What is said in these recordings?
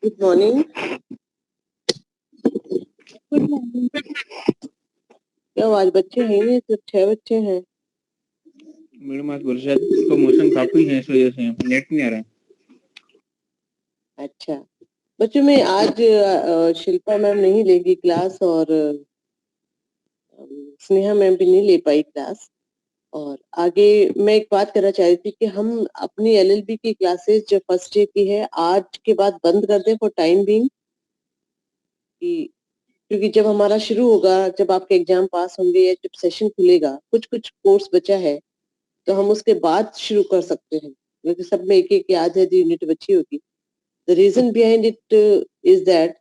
Good morning. Good morning. क्या आज बच्चे हैं नहीं, सिर्फ 6 बच्चे हैं। मैडम आज वर्षा का मौसम काफी है, इस वजह से नेट नहीं आ रहा। अच्छा बच्चों में आज शिल्पा मैम नहीं लेगी क्लास और स्नेहा मैम भी नहीं ले पाई क्लास। और आगे मैं एक बात करना चाह रही थी कि हम अपनी एलएलबी की क्लासेस जो फर्स्ट ईयर की है आज के बाद बंद कर दें फॉर टाइम बीइंग, क्योंकि जब हमारा शुरू होगा, जब आपके एग्जाम पास होंगे या जब सेशन खुलेगा, कुछ कुछ कोर्स बचा है तो हम उसके बाद शुरू कर सकते हैं, क्योंकि सब में एक एक आध आधी यूनिट बची होगी। The reason behind it is that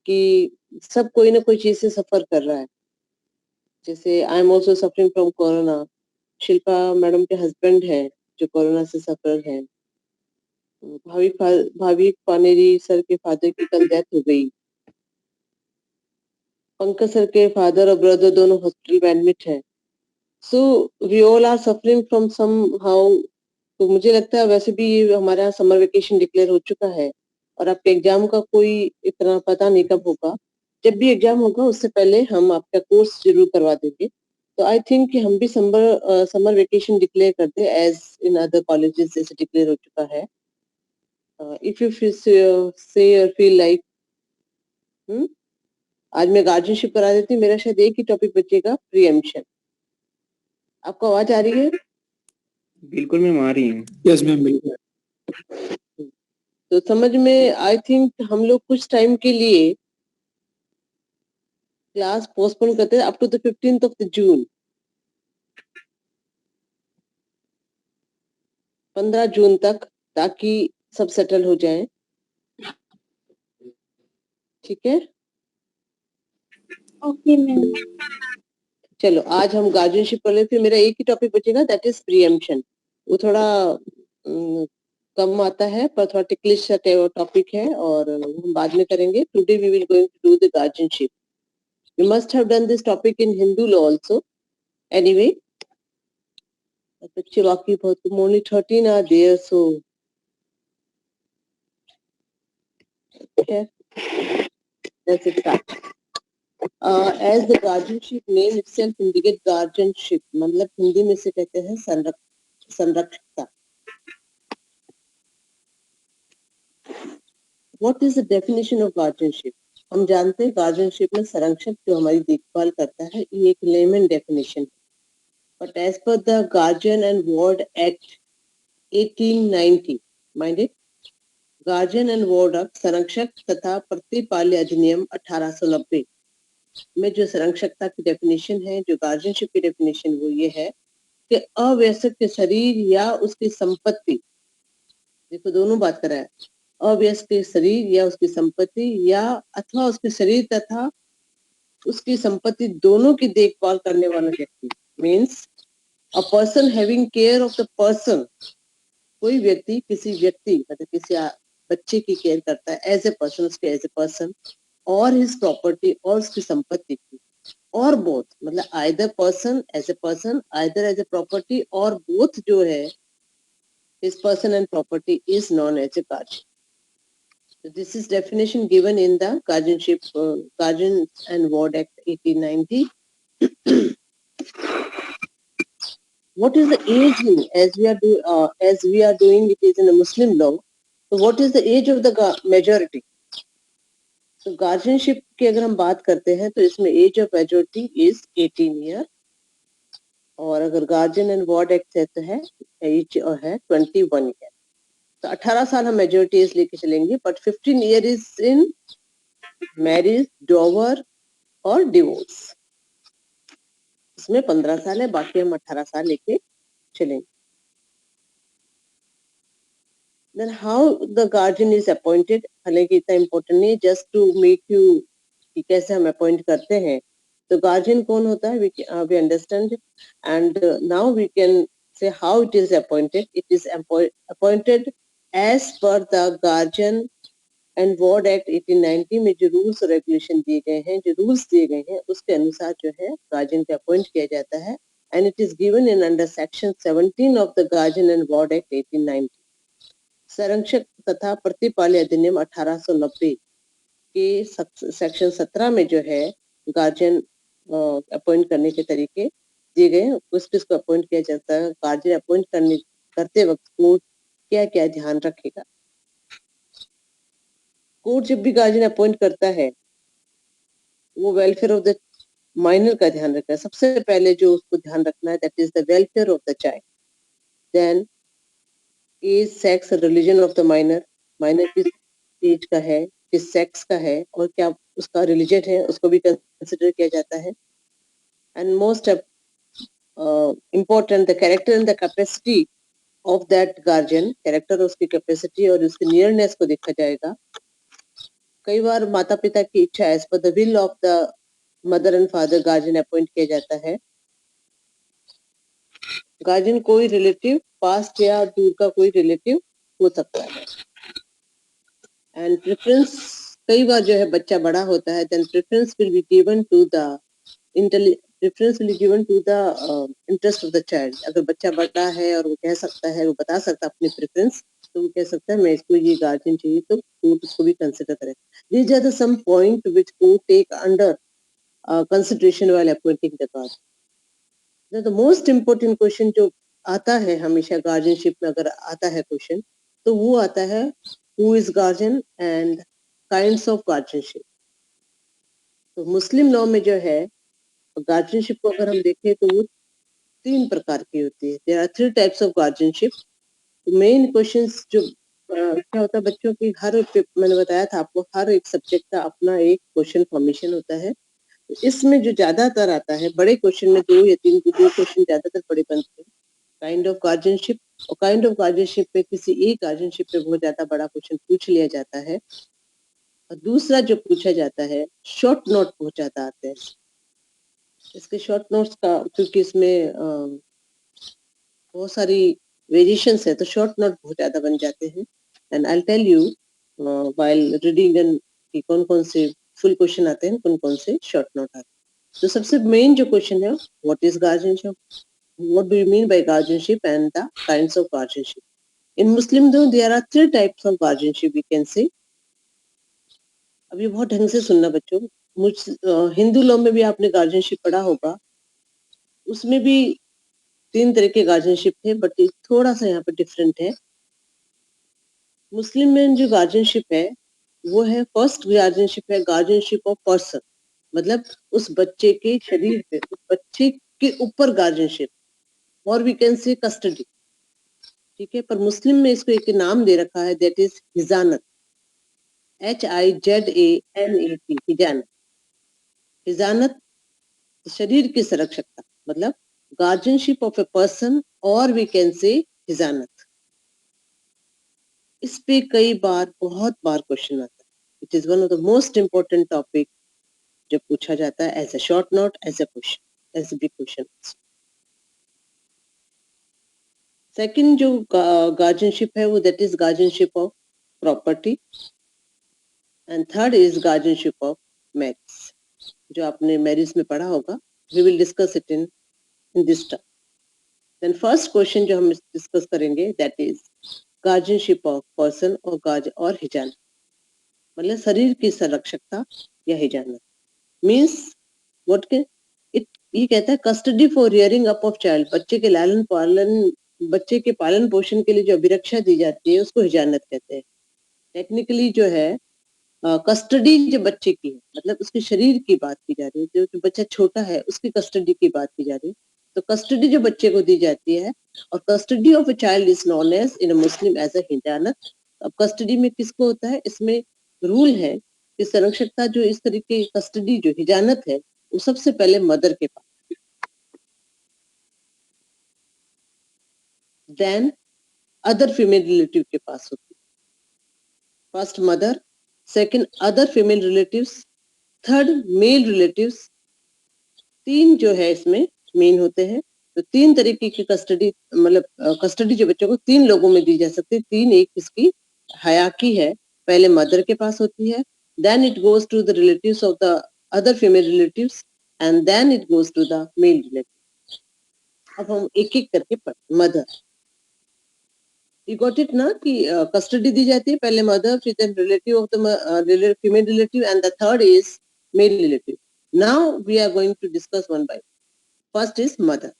कि सब कोई ना कोई चीज से सफर कर रहा है। जैसे I am also suffering from corona. Shilpa madam के हस्बैंड है जो कोरोना से सफर है। भाविक पानेरी सर के फादर की कल डेथ हो गई। पंकज सर के फादर और ब्रदर दोनों हॉस्पिटल में एडमिट है। So we all are suffering from somehow. तो मुझे लगता है वैसे भी हमारे यहाँ समर वेकेशन डिक्लेयर हो चुका है और आपके एग्जाम का कोई इतना पता नहीं कब होगा। जब भी एग्जाम होगा उससे पहले हम आपका कोर्स जरूर करवा देंगे। तो आई थिंक कि हम भी समर वेकेशन डिक्लेयर कर दे एज इन अदर कॉलेजेस जैसे डिक्लेयर हो चुका है। इफ यू से फील लाइक आज मैं गार्जियनशिप करा देती हूँ। मेरा शायद एक ही टॉपिक बचेगा, प्रीएम्पशन। आपको आवाज आ रही है? बिल्कुल मैम आ रही है। यस मैम, बिल्कुल। तो समझ में आई थिंक हम लोग कुछ टाइम के लिए क्लास पोस्टपोन करते हैं up to the 15th of the June. 15 जून तक, ताकि सब सेटल हो जाए। ठीक है, ओके मैम। चलो आज हम गार्जियनशिप कर लेते हैं। मेरा एक ही टॉपिक बचेगा, दैट इज प्रीएम्पशन। वो थोड़ा कम आता है पर थोड़ा टिकलिश टॉपिक है और हम बाद में करेंगे। Today we will going to do the guardianship. You must have done this topic in Hindu law also. Anyway बच्चे बाकी बहुत only 13 are there, so let's start. As the guardianship name itself indicate, guardianship मतलब हिंदी में से कहते हैं संरक्षकता। What is the definition of guardianship? हम जानते हैं गार्जियनशिप में संरक्षक जो हमारी देखभाल करता है, ये एक लेमन डेफिनेशन है। But as per the guardian and ward act 1890, mind it, guardian and ward act संरक्षक तथा प्रतिपाल्य अधिनियम 1890 में जो संरक्षकता की डेफिनेशन है, जो गार्जियनशिप की डेफिनेशन, वो ये है कि अवयस्क के शरीर या उसकी संपत्ति, देखो दोनों बात कर रहा है, अवयस्क के शरीर या उसकी संपत्ति या अथवा उसके शरीर तथा उसकी संपत्ति दोनों की देखभाल करने वाला व्यक्ति, means a person having care of the person. कोई व्यक्ति किसी व्यक्ति मतलब किसी बच्चे की केयर करता है एज ए पर्सन, उसके एज ए पर्सन, और हिज प्रॉपर्टी और उसकी संपत्ति की, और बोथ मतलब either person as a person, either as a property, और बोथ जो है his person and property is known as a guardian. So this is definition given in the Guardian and Ward Act 1890. What is the age in, as we are doing it is in a Muslim law? So what is the age of the majority? So guardianship की अगर हम बात करते हैं तो इसमें age of majority is 18 year, और अगर गार्जियन एंड वार्ड एक्ट है तो है एज है 21 ईयर। तो 18 साल हम मेजोरिटी एज लेके चलेंगे, but 15 year is in marriage, Dover और डिवोर्स। इसमें 15 साल है, बाकी हम 18 साल लेके चलेंगे। Then how the guardian is appointed, हालांकि इतना इम्पोर्टेंट नहीं है, जस्ट टू मेक यू कि कैसे हम अपॉइंट करते हैं। तो गार्जियन कौन होता है, we understand, and now we can say how it is appointed. It is appointed as per the Guardian and Ward Act 1890 में जो रूल्स और रेगुलेशन दिए गए हैं, जो रूल्स दिए गए हैं, उसके अनुसार जो है गार्जियन को अपॉइंट किया जाता है। And it is given in under section 17 of the guardian and ward act 1890. संरक्षक तथा प्रतिपाल्य अधिनियम 1890 के सेक्शन 17 में जो है गार्जियन अपॉइंट करने के तरीके दिए गए हैं। किसको अपॉइंट किया जाता है, गार्जियन अपॉइंट करते वक्त कोर्ट क्या क्या ध्यान रखेगा। कोर्ट जब भी गार्जियन अपॉइंट करता है वो वेलफेयर ऑफ द माइनर का ध्यान रखना है। सबसे पहले जो उसको ध्यान रखना है that is the welfare of the child, then age, sex, religion of the minor, minor किस एज का है, किस सेक्स का है और क्या उसका रिलीजन है, उसको भी कंसिडर किया जाता है। And most important the character and the capacity of that guardian, character, उसकी कैपेसिटी और उसकी नियरनेस को देखा जाएगा। कई बार माता पिता की इच्छा as per the will of the mother and father guardian appoint किया जाता है। गार्जियन कोई रिलेटिव, पास्ट या दूर का कोई रिलेटिव हो सकता है। एंड प्रेफरेंस, कई बार जो है बच्चा बड़ा होता है, then preference will be given to the interest of the child. अगर बच्चा बड़ा है और वो कह सकता है, वो बता सकता है अपनी प्रेफरेंस, तो वो कह सकता है मैं इसको ये गार्जियन चाहिए, तो कोर्ट उसको भी कंसिडर करे। These are the some point which court take under consideration while appointing the guardian. The most important question जो आता है हमेशा गार्जियनशिप में, अगर आता है क्वेश्चन, तो वो आता है who is guardian and kinds of guardianship. तो मुस्लिम लॉ में जो है गार्जियनशिप को अगर हम देखें तो वो 3 प्रकार की होती है। There are 3 types of guardianship. Main questions जो क्या होता है बच्चों की, मैंने बताया था आपको, हर एक सब्जेक्ट का अपना एक क्वेश्चन फॉर्मेशन होता है। तो इसमें जो ज्यादातर आता है बड़े क्वेश्चन में 2 या 3 2 क्वेश्चन ज्यादातर बड़े बनते हैं, काइंड ऑफ गार्जियनशिप। और काइंड ऑफ गार्जियनशिप पे किसी एक गार्जियनशिप पे बहुत ज्यादा बड़ा क्वेश्चन पूछ लिया जाता है। और दूसरा जो पूछा जाता है शॉर्ट नोट बहुत ज्यादा आते हैं। इसके शॉर्ट नोट्स का, क्योंकि इसमें बहुत सारी वेरिएशंस है, तो शॉर्ट नोट बहुत ज्यादा बन जाते हैं। And I tell you while reading कि कौन कौन से फुल क्वेश्चन आते हैं, कौन कौन से शॉर्ट नोट आते हैं। तो सबसे मेन जो क्वेश्चन है, what is guardianship, what do you mean by guardianship and the kinds of guardianship. In Muslim law there are 3 types of guardianship we can say. अब ये बहुत ढंग से सुनना बच्चों, हिंदू लॉ में भी आपने गार्जियनशिप पढ़ा होगा, उसमें भी 3 तरह के गार्जियनशिप थे, बट थोड़ा सा यहाँ पे डिफरेंट है। मुस्लिम में जो गार्जियनशिप है वो है, फर्स्ट गार्जियनशिप है गार्जियनशिप ऑफ पर्सन, मतलब उस बच्चे के शरीर पे, उस बच्चे के ऊपर गार्जियनशिप, और वी कैन से कस्टडी। ठीक है, पर मुस्लिम में इसको एक नाम दे रखा है, दैट इज हिजानत, HIZANAT, हिजानत। हिजानत शरीर की संरक्षकता, मतलब गार्जियनशिप ऑफ ए पर्सन, और वी कैन से हिजानत। इस पे कई बार, बहुत बार क्वेश्चन आता है। It is one of the most important topic जो पूछा जाता है as a short note, as a question, as a big question. Second जो गार्जियनशिप है वो that is guardianship of property, and third is guardianship of marriage, जो आपने marriage में पढ़ा होगा। We will discuss it in this term. Then first question जो हम डिस्कस करेंगे that is guardianship of person और हिजानत, मतलब शरीर की संरक्षकता या हिजानत। मीन्स व्हाट के इट, ये कहता है custody for rearing up of child, बच्चे के लालन पालन, बच्चे के पालन पोषण के लिए जो अभिरक्षा दी जाती है उसको हिजानत कहते हैं। टेक्निकली जो है कस्टडी जो बच्चे की है, मतलब उसके शरीर की बात की जा रही है, जो बच्चा छोटा है उसकी कस्टडी की बात की जा रही है। तो कस्टडी जो बच्चे को दी जाती है, और custody of a child is known as in Muslim as a हिजानत। अब कस्टडी में किसको होता है, इसमें रूल है कि संरक्षकता जो इस तरीके की कस्टडी जो हिजानत है वो सबसे पहले मदर के पास, देन अदर फीमेल रिलेटिव के पास होती है। First mother, second other female relatives, third male relatives. 3 जो है इसमें मेन होते हैं। तो 3 तरीके की कस्टडी, मतलब कस्टडी जो बच्चों को 3 लोगों में दी जा सकती है। 3 एक इसकी हायरार्की है, पहले मदर के पास होती है, then it goes to the relatives of the other female relatives, and then it goes to the male relative. अब हम एक एक करके पढ़ते। मदर, You got it ना कि custody दी जाती है पहले mother, फिर then relative of the female relative, and the third is male relative. Now we are going to discuss one by one. First is mother.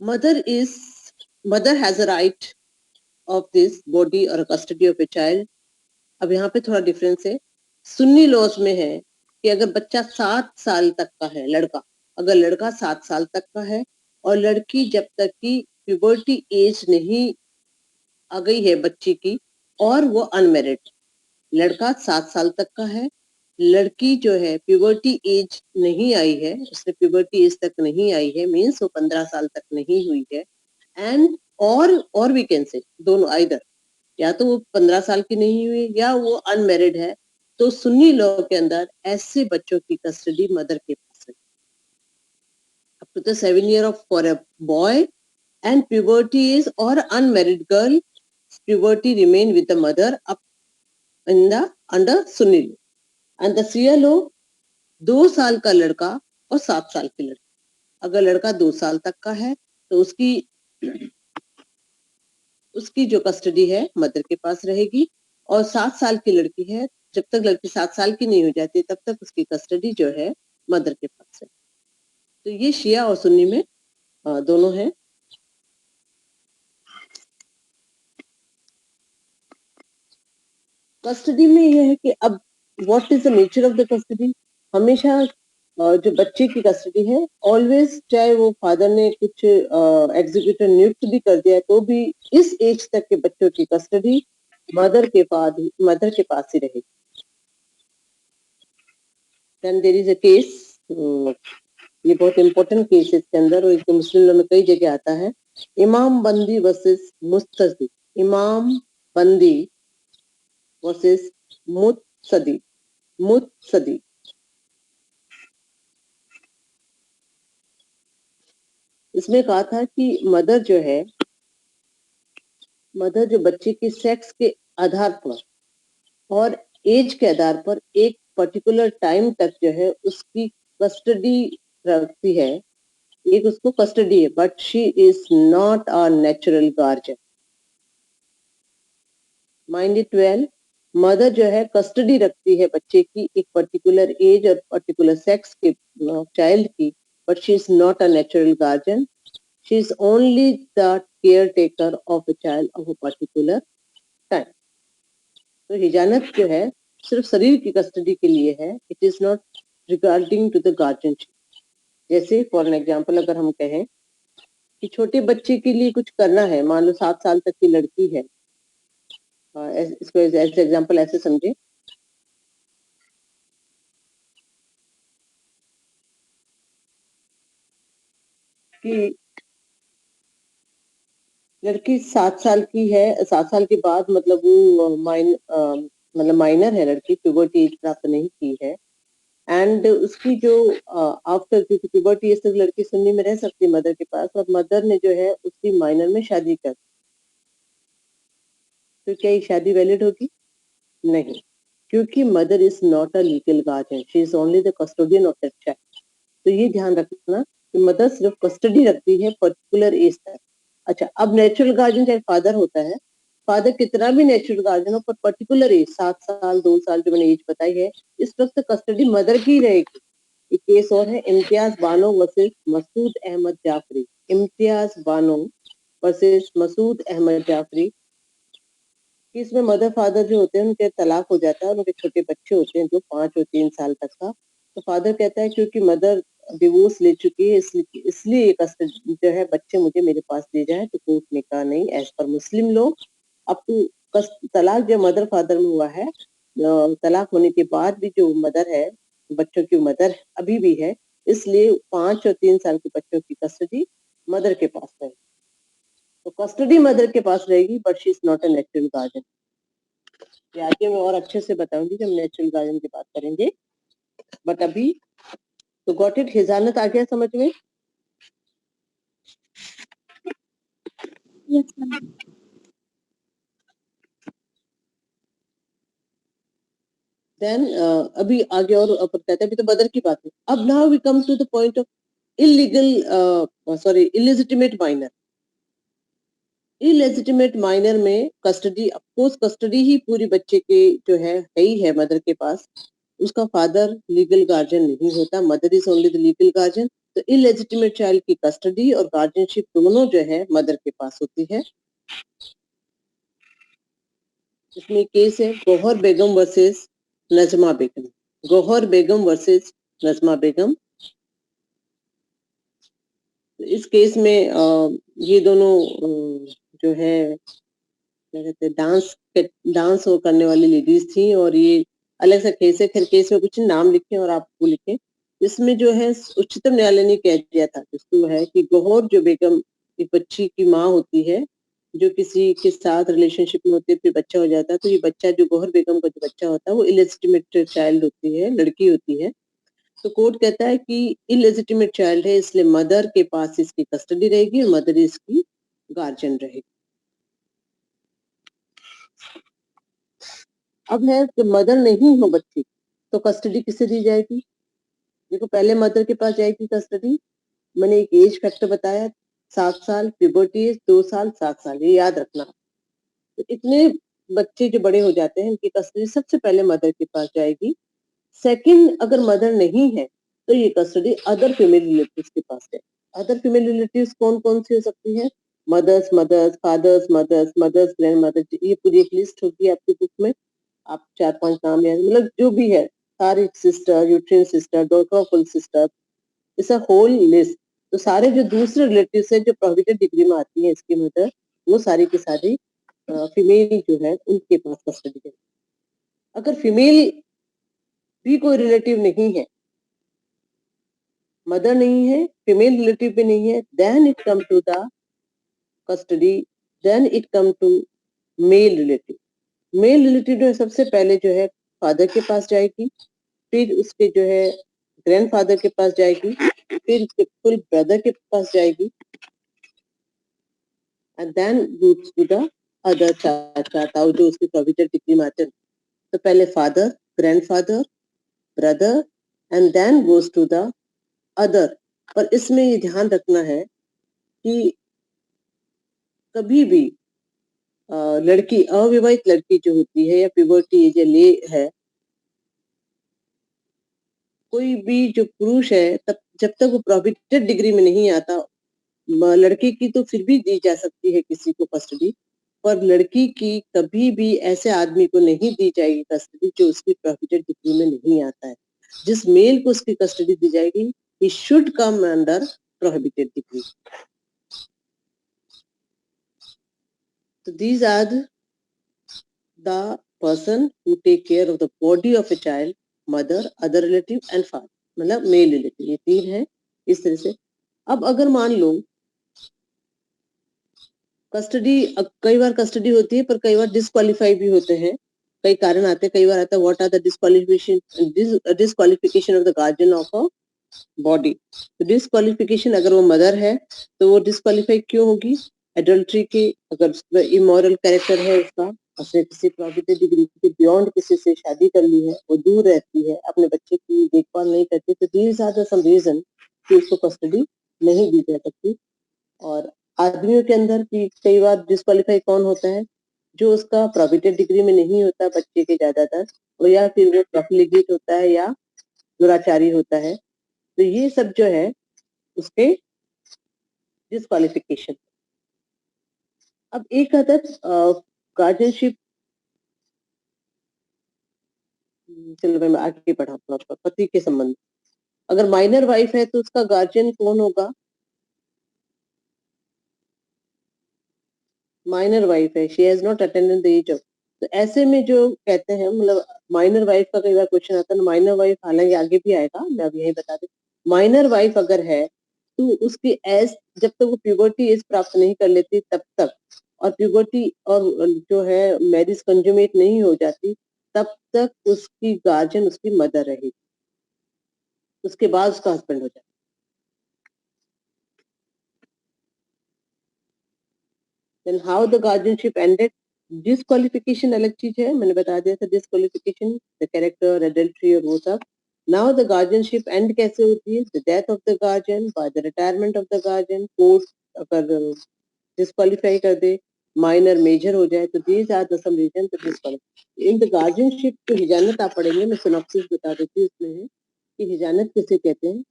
Mother has a right of this body or custody of a child. अब यहाँ पे थोड़ा difference है. Sunni laws में है कि अगर बच्चा 7 साल तक का है, लड़का, अगर लड़का 7 साल तक का है और लड़की जब तक की प्यूबर्टी एज नहीं आ गई है बच्ची की और वो अनमेरिड, लड़का 7 साल तक का है, लड़की जो है प्यूबर्टी एज नहीं आई है, उसने प्यूबर्टी एज तक नहीं आई है, मीन्स वो 15 साल तक नहीं हुई है, एंड और वी कैन से दोनों, आइदर या तो वो 15 साल की नहीं हुई या वो अनमेरिड है, तो सुन्नी लॉ के अंदर ऐसे बच्चों की कस्टडी मदर के पास है. Up to the 7 year of for a boy and puberty is or unmarried girl, puberty remain with the mother up in the under Sunni law. And the Shia law 2 साल का लड़का और 7 साल की लड़की, अगर लड़का 2 साल तक का है तो उसकी जो कस्टडी है मदर के पास रहेगी, और 7 साल की लड़की है, जब तक लड़की 7 साल की नहीं हो जाती तब तक उसकी कस्टडी जो है मदर के पास है. तो ये शिया और सुन्नी में दोनों है. कस्टडी में यह है कि अब what is the nature of the custody. हमेशा जो बच्चे की कस्टडी है ऑलवेज, चाहे वो फादर ने कुछ एग्जीक्यूटर नियुक्त भी कर दिया तो भी इस एज तक के बच्चों की कस्टडी मदर के पास ही रहेगी. Then there is a case, ये बहुत इंपॉर्टेंट केस है इसके अंदर, और इसके मुस्लिम लॉ में कई जगह आता है. इमाम बंदी वर्सेस मुस्तदी. इमाम बंदी वर्सेस मुत्सदी. इसमें कहा था कि मदर जो बच्चे के सेक्स के आधार पर और एज के आधार पर एक पर्टिकुलर टाइम तक जो है उसकी कस्टडी रखती है, एक उसको कस्टडी है, but she is not a natural guardian. Mind it well. Mother जो है कस्टडी रखती है बच्चे की एक पर्टिकुलर एज और पर्टिकुलर सेक्स के चाइल्ड की, but she is not a natural guardian. She is only the caretaker of a child of a particular time. तो हिजानत जो है सिर्फ शरीर की कस्टडी के लिए है. It is not regarding to the guardianship. जैसे फॉर एन एग्जाम्पल अगर हम कहें कि छोटे बच्चे के लिए कुछ करना है, मान लो 7 साल तक की लड़की है, इसको एज एग्जाम्पल ऐसे समझे कि लड़की 7 साल की है, 7 साल के बाद मतलब वो माइनर है लड़की, प्यूबर्टी एज प्राप्त नहीं की है, एंड उसकी जो आफ्टर, क्योंकि प्यूबर्टी एज तक लड़की सुन्नी में रह सकती है मदर के पास, और मदर ने जो है उसकी माइनर में शादी कर, तो क्या ये शादी वैलिड होगी? नहीं, क्योंकि mother is not a legal guardian, she is only the custodian of that child. तो ये ध्यान रखना कि मदर सिर्फ कस्टडी रखती है पर्टिकुलर एज तक. अच्छा, अब नेचुरल गार्जियन चाहे फादर होता है, फादर कितना भी नेचुरल गार्जियन हो, पर पर्टिकुलर एज 7 साल 2 साल जो मैंने एज बताई है, इस वक्त कस्टडी मदर की रहेगी. एक केस और है, इम्तियाज बानो वर्सेस मसूद अहमद जाफरी. इम्तियाज बानो वर्सेस मसूद अहमद जाफरी. इसमें मदर फादर जो होते हैं उनके तलाक हो जाता है और उनके छोटे बच्चे होते हैं जो 5 और 3 साल तक का. तो फादर कहता है क्योंकि मदर डिवोर्स ले चुकी है, इसलिए कस्टडी जो है बच्चे मुझे मेरे पास दे जाए, तो कोर्ट ने कहा नहीं, एज पर मुस्लिम लोग अब तो तलाक जो मदर फादर में हुआ है, तलाक होने के बाद भी जो मदर है, बच्चों की मदर अभी भी है, इसलिए 5 और 3 साल के बच्चों की कस्टडी मदर के पास रहेगी. तो कस्टडी मदर के पास रहेगी, but she is not a natural guardian. ये आगे मैं और अच्छे से बताऊंगी जब नेचुरल गार्जियन की बात करेंगे, बट अभी तो गॉट इट. हिजानत आ गया समझ में? Yes, ma'am. देन अभी आगे और ऊपर कहते हैं, अभी तो मदर की बात है. अब now we come to the point of illegal illegitimate minor. Illegitimate minor में कस्टडी, ऑफकोर्स कस्टडी ही पूरी बच्चे के जो है ही है मदर के पास, उसका फादर लीगल गार्जियन नहीं होता, mother is only the legal guardian. तो इलेजिटिमेट चाइल्ड की कस्टडी और गार्जियनशिप दोनों जो है मदर के पास होती है। इसमें केस है गौहर बेगम वर्सेस नजमा बेगम। गौहर बेगम वर्सेस नजमा बेगम। इस केस में ये दोनों जो है क्या कहते हैं डांस करने वाली लेडीज थी, और ये अलग सा केस है। खैर केस में कुछ नाम लिखे और आप वो लिखें। इसमें जो है उच्चतम न्यायालय ने कह दिया था जिसको है कि गौहर जो बेगम एक बच्ची की माँ होती है, जो किसी के साथ रिलेशनशिप में होती है फिर बच्चा हो जाता है, तो ये बच्चा जो गौहर बेगम का जो बच्चा होता है वो इलेजिटिमेट चाइल्ड होती है, लड़की होती है। तो कोर्ट कहता है कि इलेजिटिमेट चाइल्ड है, इसलिए मदर के पास इसकी कस्टडी रहेगी और मदर इसकी गार्जियन रहेगी। अब है कि मदर नहीं हो बच्ची तो कस्टडी किसे दी जाएगी? देखो पहले मदर के पास जाएगी कस्टडी। मैंने एक एज फैक्टर बताया 7 साल, प्यूबर्टी एज 2 साल, 7 साल, ये याद रखना। तो इतने बच्चे जो बड़े हो जाते हैं इनकी कस्टडी सबसे पहले मदर के पास जाएगी। सेकंड, अगर मदर नहीं है तो ये कस्टडी अदर फीमेल रिलेटिव्स के पास है। अदर फीमेल रिलेटिव्स कौन कौन सी हो सकती है? Mothers mothers, fathers mothers, mothers grandmothers, ये पूरी एक लिस्ट होगी आपकी बुक में। आप 4-5 नाम याद, मतलब जो भी है, सारी sister, uterine sister, daughter of full sister, it's a whole list. तो सारे जो दूसरे रिलेटिव्स है जो प्रोहिबिटेड डिग्री में आती है इसकी मदर, वो सारी की सारी फीमेल जो है उनके पास कस्टडी है। अगर फीमेल भी कोई रिलेटिव नहीं है, मदर नहीं है, फीमेल रिलेटिव भी नहीं है, then it come to the custody, then it come to male relative. Male relative जो है सबसे पहले जो है फादर के पास जाएगी, फिर उसके जो है ग्रैंडफादर के पास जाएगी, फिर उसके फुल ब्रदर के पास जाएगी, and then goes to the other चाचा ताऊ जो उसकी प्रोविडेंट डिग्री में आते हैं। तो पहले father, grandfather, brother, and then goes to the other. पर इसमें ये ध्यान रखना है कि कभी भी लड़की, अविवाहित लड़की जो होती है या प्यूबर्टी एज ले है, कोई भी जो पुरुष है तब जब तक वो प्रोहिबिटेड डिग्री में नहीं आता, लड़की की तो फिर भी दी जा सकती है किसी को कस्टडी, पर लड़की की कभी भी ऐसे आदमी को नहीं दी जाएगी कस्टडी जो उसकी प्रोहिबिटेड डिग्री में नहीं आता है। जिस मेल को उसकी कस्टडी दी जाएगी, he should come under prohibited degree. So these are the person who take care of the body of a child, mother, other relative and father, मतलब मेल रिलेटिव, ये 3 है इस तरह से। अब अगर मान लो कस्टडी, कई बार कस्टडी होती है पर कई बार डिस्क्वालीफाई भी होते हैं, कई कारण आते हैं। कई बार आता है what are the disqualification of the guardian of a body. तो डिस्क्वालिफिकेशन, अगर वो मदर है तो वो डिस्क्वालीफाई क्यों होगी? एडल्ट्री के, अगर इमोरल कैरेक्टर है उसका, उसने किसी प्रोहिबिटेड डिग्री के बियॉन्ड किसी से शादी कर ली है, वो दूर रहती है, अपने बच्चे की देखभाल नहीं करती, तो these are the some reason कि उसको कस्टडी नहीं दी जा सकती। और आदमियों के अंदर की कई बार डिस्क्वालीफाई कौन होता है? जो उसका प्रोहिबिटेड डिग्री में नहीं होता बच्चे के ज्यादातर, और या फिर वो प्रोफिलिगेट होता है या दुराचारी होता है। तो ये सब जो है उसके डिस्क्वालिफिकेशन। अब एक आता है गार्जियनशिप, चलो मैं आगे बढ़ाता हूँ। पति के संबंध, अगर माइनर वाइफ है तो उसका गार्जियन कौन होगा? माइनर वाइफ है, she has not attended the age of, तो ऐसे में जो कहते हैं, मतलब माइनर वाइफ का कई बार क्वेश्चन आता है। माइनर वाइफ हालांकि आगे भी आएगा, मैं अब यही बता दूं। माइनर वाइफ अगर है तो उसकी एज, जब तक वो प्यूबर्टी एज प्राप्त नहीं कर लेती तब तक, और प्यूबर्टी और जो है मैरिज कंज्यूमेट नहीं हो जाती तब तक उसकी गार्जियन उसकी मदर रहेगी, उसके बाद उसका हस्बैंड हो जाता है। Then how the guardianship ended? Disqualification अलग चीज है, मैंने बता दिया था डिस्क्वालिफिकेशन, द कैरेक्टर, एडल्ट्री और वो सब। नाउ द गार्जियनशिप एंड कैसे होती है? The death of the guardian, by the retirement of the guardian, court अगर डिस्क्वालीफाई कर दे, माइनर मेजर हो जाए, तो these are the some reason to disqualify. In the guardianship जो हिजानत आप पढ़ेंगे, मैं सिनॉप्सिस बता देती हूँ इसमें है कि हिजानत किसे कहते हैं,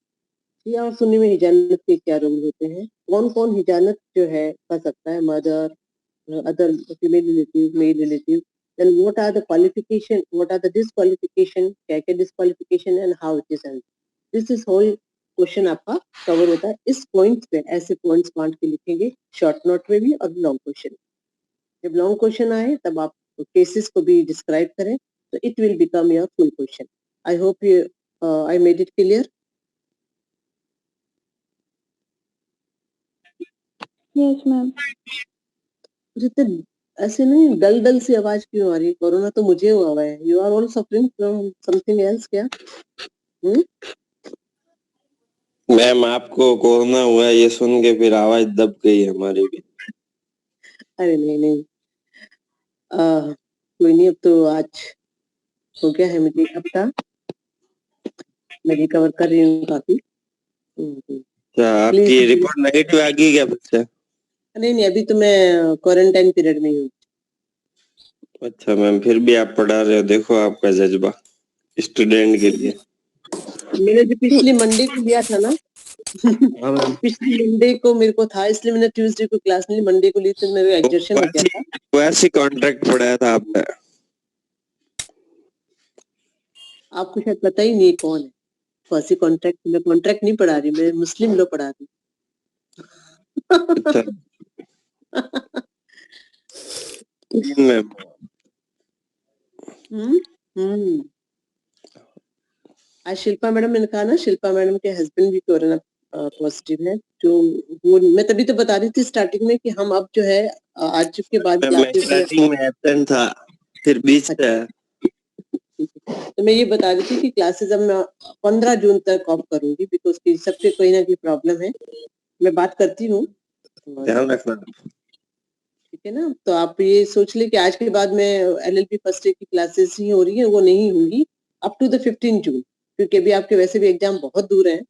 शिया और सुन्नी में हिजानत के क्या रोल होते हैं, कौन कौन हिजानत जो है कर सकता है, mother, other female relative, male relative, then what are the qualification, what are the disqualification, क्या क्या disqualification and how it is handled. This is whole question आपका कवर होता है इस पॉइंट पे, ऐसे पॉइंट्स बांट के लिखेंगे शॉर्ट नोट में भी और लॉन्ग क्वेश्चन। जब लॉन्ग क्वेश्चन आए तब आप केसेस को भी डिस्क्राइब करें, तो it will become your full question. I hope you I made it clear. Yes, ma'am. जितने ऐसे नहीं डल डल सी आवाज क्यों आ रही है? कोरोना तो मुझे हुआ है, you are all suffering from something else क्या? मैम आपको कोरोना हुआ है, ये सुन के फिर आवाज दब गई है हमारी भी। अरे नहीं नहीं, कोई नहीं, अब तो आज हो गया है मुझे हफ्ता, मैं रिकवर कर रही हूँ काफी। क्या आपकी रिपोर्ट नेगेटिव आ गई क्या बच्चा? नहीं नहीं, अभी तो मैं क्वारंटाइन पीरियड में हूँ। अच्छा मैम, फिर भी आप पढ़ा रहे हो, देखो आपका जज्बा स्टूडेंट के लिए। मैंने जो पिछली मंडे को लिया था ना, हाँ मैम, पिछली मंडे को मेरे को था, इसलिए मैंने ट्यूसडे को क्लास नहीं ली, मंडे को ली, तो मेरा एग्जर्शन हो गया था। वैसे कॉन्ट्रैक्ट पढ़ाया था आपने? आपको शायद पता ही नहीं कौन है फर्सी कॉन्ट्रैक्ट। मैं कॉन्ट्रैक्ट नहीं पढ़ा रही, मैं मुस्लिम लोग पढ़ा रही। अच्छा मैम। हम्म। आज शिल्पा मैडम, मैंने कहा ना, शिल्पा मैडम के हस्बैंड भी कोरोना पॉजिटिव है, जो वो मैं तभी तो बता रही थी स्टार्टिंग में कि हम अब जो है आज के बाद मैं क्लासेस में, स्टार्टिंग में एब्सेंट था, फिर बीच से है। तो मैं ये बता रही थी कि क्लासेस अब मैं 15 जून तक ऑफ करूंगी, बिकॉज कि सबके कोई ना कोई प्रॉब्लम है। मैं बात करती हूँ, ध्यान रखना। ठीक है ना? तो आप ये सोच ले कि आज के बाद में LLB फर्स्ट ईयर की क्लासेस ही हो रही है, वो नहीं होंगी अप टू द 15 जून, क्योंकि अभी आपके वैसे भी एग्जाम बहुत दूर है,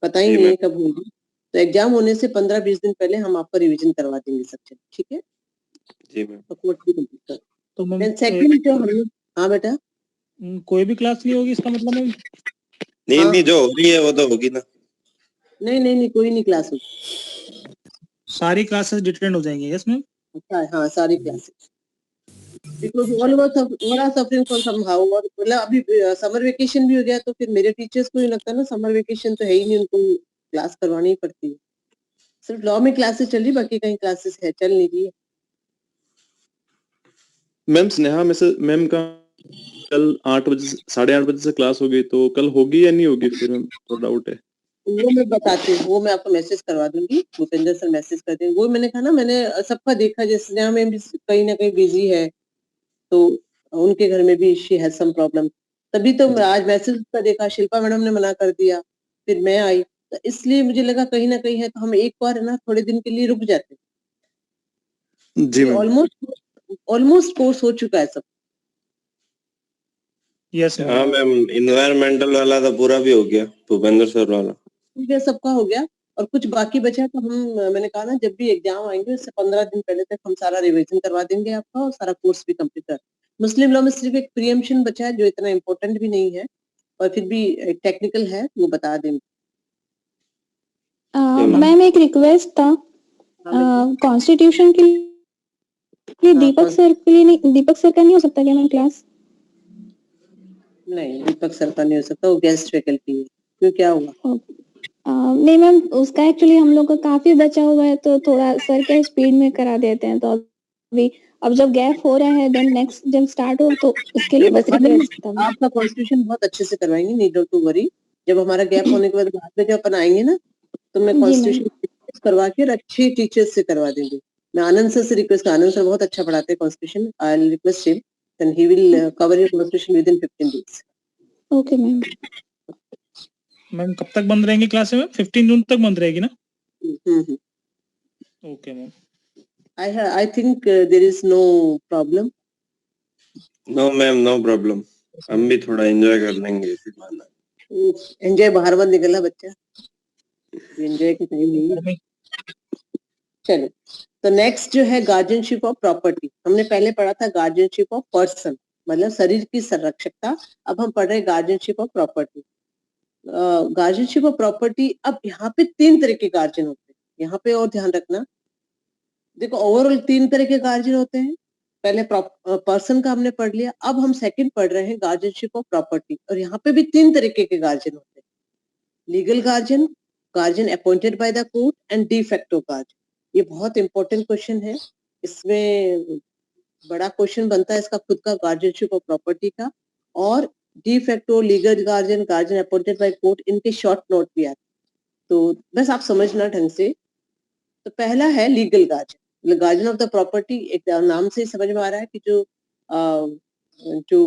पता ही जी नहीं है मैम। कब होगी। तो एग्जाम होने से 15-20 दिन पहले हम आपका रिवीजन करवा देंगे सब, ठीक है? जी मैम। तो कोर्स भी कंप्लीट कर। तो मैम देन सेकंड जो हम, हाँ बेटा, कोई भी क्लास नहीं होगी इसका मतलब मैम? नहीं हाँ नहीं, जो हो रही है वो तो होगी ना। नहीं नहीं नहीं, कोई नहीं क्लास होगी। सारी क्लासेस डिटेंड हो जाएंगी यस मैम? अच्छा, हाँ सारी classes, because all over suffering from somehow, और मतलब अभी समर वेकेशन भी हो गया, तो फिर मेरे टीचर्स को ये लगता है ना, समर वेकेशन तो है ही नहीं, उनको क्लास करवानी ही पड़ती है। सिर्फ लॉ में क्लासेस चल रही, बाकी कहीं क्लासेस है चल नहीं रही है। मैम स्नेहा मैम का कल 8 बजे 8:30 बजे से क्लास होगी, तो कल होगी या नहीं होगी फिर मैम, थोड़ा डाउट है। वो मैं बताती हूँ, वो मैं आपको मैसेज करवा दूंगी, भूपेंद्र सर मैसेज कर देंगे। वो मैंने कहा ना, मैंने सबका देखा, जैसे स्नेहा मैम भी कहीं ना कहीं बिजी है, तो उनके घर में भी शी हैज सम प्रॉब्लम, तभी तो मैं आज मैसेज का देखा, शिल्पा मैडम ने मना कर दिया, फिर मैं आई, तो इसलिए मुझे लगा कहीं ना कहीं है, तो हम एक बार है ना थोड़े दिन के लिए रुक जाते हैं। जी मैम। ऑलमोस्ट कोर्स हो चुका है सब। यस हाँ मैम, इन्वायरमेंटल वाला तो पूरा भी हो गया, भूपेंद्र सर वाला हो गया, सबका हो गया, और कुछ बाकी बचा है, तो हम, मैंने कहा ना, जब भी एग्जाम आएंगे उससे 15 दिन पहले तक हम सारा रिवीजन करवा देंगे आपका, और सारा कोर्स भी कंप्लीट कर। मुस्लिम लॉ में सिर्फ एक प्रीएम्पशन बचा है, जो इतना इम्पोर्टेंट भी नहीं है, और फिर भी टेक्निकल है, वो बता देंगे। मैम एक रिक्वेस्ट था, कॉन्स्टिट्यूशन के लिए दीपक सर के लिए नहीं, दीपक सर का नहीं हो सकता क्या मैम क्लास? नहीं, दीपक सर का नहीं हो सकता, वो गेस्ट फैकल्टी है। क्यों, क्या हुआ? नहीं मैम, उसका एक्चुअली हम लोग का काफी बचा हुआ है, तो थोड़ा सर के स्पीड में करा देते हैं, तो अभी अब जब गैप हो रहा है, देन नेक्स्ट जब स्टार्ट हो तो उसके लिए बस रिक्वेस्ट था। आपका कॉन्स्टिट्यूशन बहुत अच्छे से करवाएंगे, नीड टू वरी। जब हमारा गैप होने के बाद में जब अपन आएंगे ना, तो मैं जी मैम। कॉन्स्टिट्यूशन करवा के अच्छे टीचर्स से करवा देंगे। मैं आनंद सर से रिक्वेस्ट, आनंद सर बहुत अच्छा पढ़ाते हैं constitution, I will request him and he will cover your constitution with in 15 days. Okay ma'am. Ma'am कब तक बंद रहेंगी क्लासेस में? 15 जून तक बंद रहेगी ना? Okay ma'am. I think there is no problem. No ma'am, no problem. हम भी थोड़ा एंजॉय कर लेंगे इसी बहाने। एंजॉय बाहर मत निकलना बच्चा, एंजॉय का टाइम नहीं है। चलो, तो नेक्स्ट जो है गार्जियनशिप ऑफ प्रॉपर्टी। हमने पहले पढ़ा था गार्जियनशिप ऑफ पर्सन, मतलब शरीर की संरक्षकता। अब हम पढ़ रहे हैं guardianship of property. Guardianship of property, अब यहाँ पे 3 तरह के गार्जियन होते हैं। यहाँ पे और ध्यान रखना, देखो ओवरऑल 3 तरह के गार्जियन होते हैं। पहले पर्सन का हमने पढ़ लिया, अब हम सेकंड पढ़ रहे हैं गार्जियनशिप ऑफ प्रॉपर्टी, और यहाँ पे भी 3 तरीके के गार्जियन होते हैं। Legal guardian, guardian appointed by the court, and D facto guardian. ये बहुत इंपॉर्टेंट क्वेश्चन है, इसमें बड़ा क्वेश्चन बनता है इसका खुद का गार्जियनशिप ऑफ प्रॉपर्टी का। और de facto, legal guardian, guardian appointed by court, इनके शॉर्ट नोट भी आते हैं, तो बस आप समझना ढंग से। तो पहला है legal guardian, guardian of the property. एक नाम से समझ में आ रहा है कि जो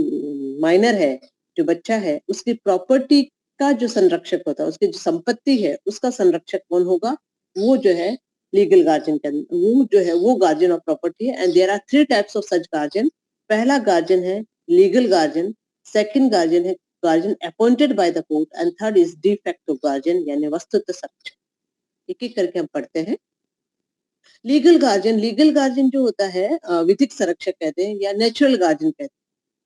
माइनर है, जो बच्चा है, उसकी प्रॉपर्टी का जो संरक्षक होता है, उसकी जो संपत्ति है उसका संरक्षक कौन होगा, वो जो है लीगल गार्जियन का, वो जो है वो गार्जियन ऑफ प्रॉपर्टी है। And there are 3 types of such guardian. पहला गार्जियन है लीगल गार्जियन, सेकंड गार्जियन है guardian appointed by the court, and third is de facto guardian, यानी वस्तुतः संरक्षक। एक एक करके हम पढ़ते हैं। लीगल गार्जियन जो होता है विधिक संरक्षक कहते हैं, या नेचुरल गार्जियन कहते हैं।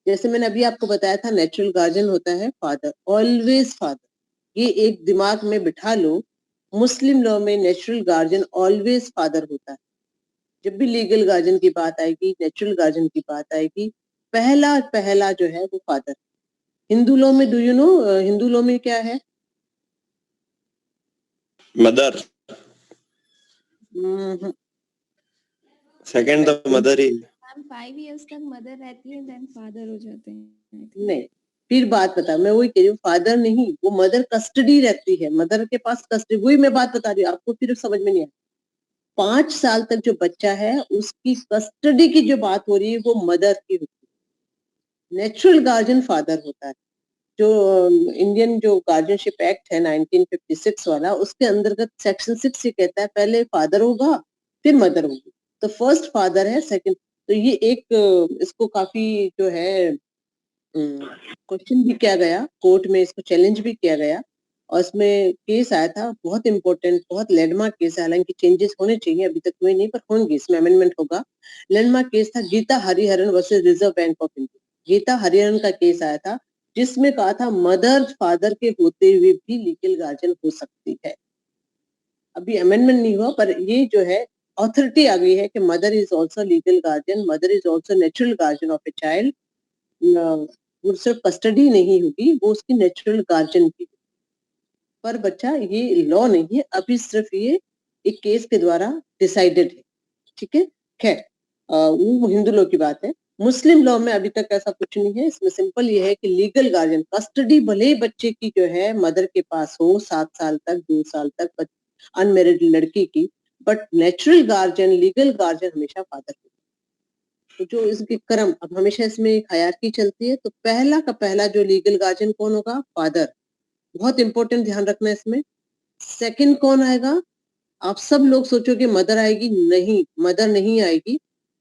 जैसे मैंने अभी आपको बताया था, नेचुरल गार्जियन होता है फादर, ऑलवेज फादर। ये एक दिमाग में बिठा लो, मुस्लिम लॉ में नेचुरल गार्जियन ऑलवेज फादर होता है। जब भी लीगल गार्जियन की बात आएगी, नेचुरल गार्जियन की बात आएगी, पहला जो है वो फादर। हिंदू लॉ में, do you know Hindu law में क्या है? मदर, सेकंड तो मदर ही। 5 इयर्स तक मदर रहती है, देन फादर हो जाते हैं। नहीं, फिर बात बता, मैं वही कह रही हूँ, फादर नहीं, वो मदर कस्टडी रहती है, मदर के पास कस्टडी। वही मैं बात बता रही हूँ आपको, फिर समझ में नहीं आया। 5 साल तक जो बच्चा है उसकी कस्टडी की जो बात हो रही है वो मदर की होती है। नेचुरल गार्जियन फादर होता है। जो इंडियन जो गार्जियनशिप एक्ट है 1956 वाला, उसके अंतर्गत सेक्शन 6 ये कहता है पहले फादर होगा फिर मदर होगी। तो फर्स्ट फादर है, सेकंड। तो ये एक इसको काफी जो है क्वेश्चन भी किया गया कोर्ट में, इसको चैलेंज भी किया गया, और इसमें केस आया था, बहुत इंपॉर्टेंट, बहुत लैंडमार्क केस है। हालांकि चेंजेस होने चाहिए, अभी तक हुए नहीं, पर होंगे, इसमें अमेंडमेंट होगा। लैंडमार्क केस था Gita Hariharan versus Reserve Bank of India. Gita Hariharan का केस आया था, जिसमें कहा था मदर फादर के होते हुए भी लीगल गार्जियन हो सकती है। अभी अमेंडमेंट नहीं हुआ, पर ये जो है अथॉरिटी आ गई है कि mother is also legal guardian, mother is also natural guardian of a child. वो सिर्फ कस्टडी नहीं होगी, वो उसकी नेचुरल गार्जियन की। पर बच्चा ये लॉ नहीं है, अभी सिर्फ ये एक केस के द्वारा डिसाइडेड है, ठीक है। खैर, वो हिंदू लॉ की बात है। मुस्लिम लॉ में अभी तक ऐसा कुछ नहीं है। इसमें सिंपल ये है कि लीगल गार्जियन, कस्टडी भले ही बच्चे की जो है मदर के पास हो 7 साल तक, 2 साल तक, अनमेरिड लड़की की, but natural guardian, legal guardian हमेशा फादर होता है। तो जो इसके क्रम, अब हमेशा इसमें एक हायरार्की चलती है, तो पहला का पहला जो लीगल गार्जियन कौन होगा? फादर। बहुत इंपॉर्टेंट, ध्यान रखना है इसमें। सेकंड कौन आएगा? आप सब लोग सोचोगे मदर आएगी, नहीं, मदर नहीं आएगी।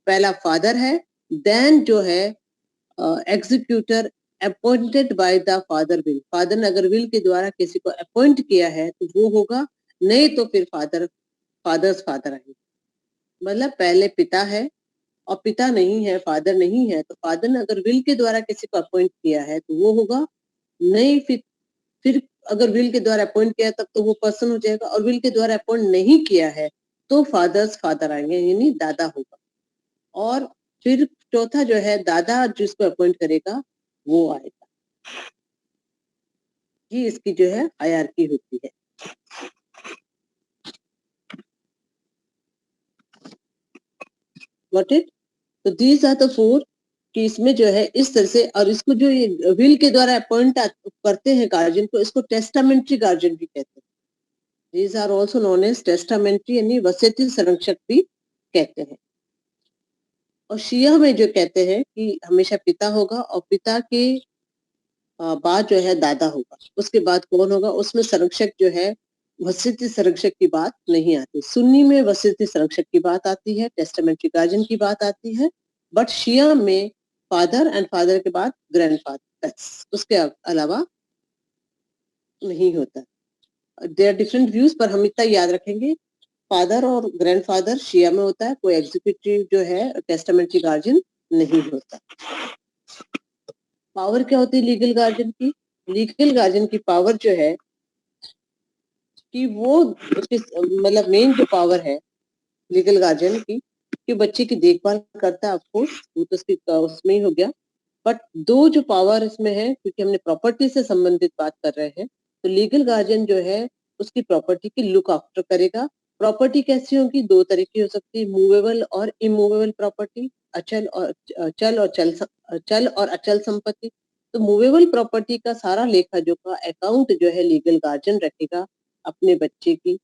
पहला फादर है, देन जो है executor appointed by the father will. Father ने अगर विल के द्वारा किसी को अपॉइंट किया है तो वो होगा, नहीं तो फिर फादर्स फादर आएंगे। मतलब पहले पिता है और पिता नहीं है, फादर नहीं है, तो फादर ने अगर विल के द्वारा किसी को अपॉइंट किया है तो वो होगा, नहीं फिर अगर विल के द्वारा अपॉइंट किया तब तो वो पर्सन हो जाएगा, और विल के द्वारा अपॉइंट नहीं किया है तो फादर्स फादर आएंगे, यानी दादा होगा। और फिर चौथा जो है, दादा जिसको अपॉइंट करेगा वो आएगा। ये इसकी जो है हायरार्की होती है। Got it? तो दीज आर द 4 कि इसमें जो है इस तरह से, और इसको जो ये विल के द्वारा अपॉइंट करते हैं गार्जियन को, इसको टेस्टामेंट्री गार्जियन भी कहते हैं। These are also known as testamentary, यानी वसीयती संरक्षक भी कहते हैं। और शिया में जो कहते हैं कि हमेशा पिता होगा, और पिता के बाद जो है दादा होगा, उसके बाद कौन होगा? उसमें संरक्षक जो है वसीयती संरक्षक की बात नहीं आती। सुन्नी में वसीयती संरक्षक की बात आती है, टेस्टामेंट्री गार्जियन की बात आती है, बट शिया में फादर एंड फादर के बाद ग्रैंडफादर, उसके अलावा नहीं होता। देयर आर डिफरेंट व्यूज, पर हम इतना याद रखेंगे, फादर और ग्रैंडफादर शिया में होता है, कोई एग्जीक्यूटिव जो है टेस्टामेंटरी गार्जियन नहीं होता। पावर क्या होती है लीगल गार्जियन की? लीगल गार्जियन की पावर जो है कि वो मतलब मेन जो पावर है लीगल गार्जियन की कि बच्चे की देखभाल करता है, आपको वो तो उसमें ही हो गया। बट दो जो पावर इसमें है, क्योंकि हमने प्रॉपर्टी से संबंधित बात कर रहे हैं, तो लीगल गार्जियन जो है उसकी प्रॉपर्टी की लुक आफ्टर करेगा। प्रॉपर्टी कैसी होगी? दो तरीके हो सकती है, मूवेबल और इमूवेबल प्रॉपर्टी, चल और अचल संपत्ति। तो मूवेबल प्रॉपर्टी का सारा लेखा जोखा अकाउंट जो है लीगल गार्जियन रखेगा अपने बच्चे की।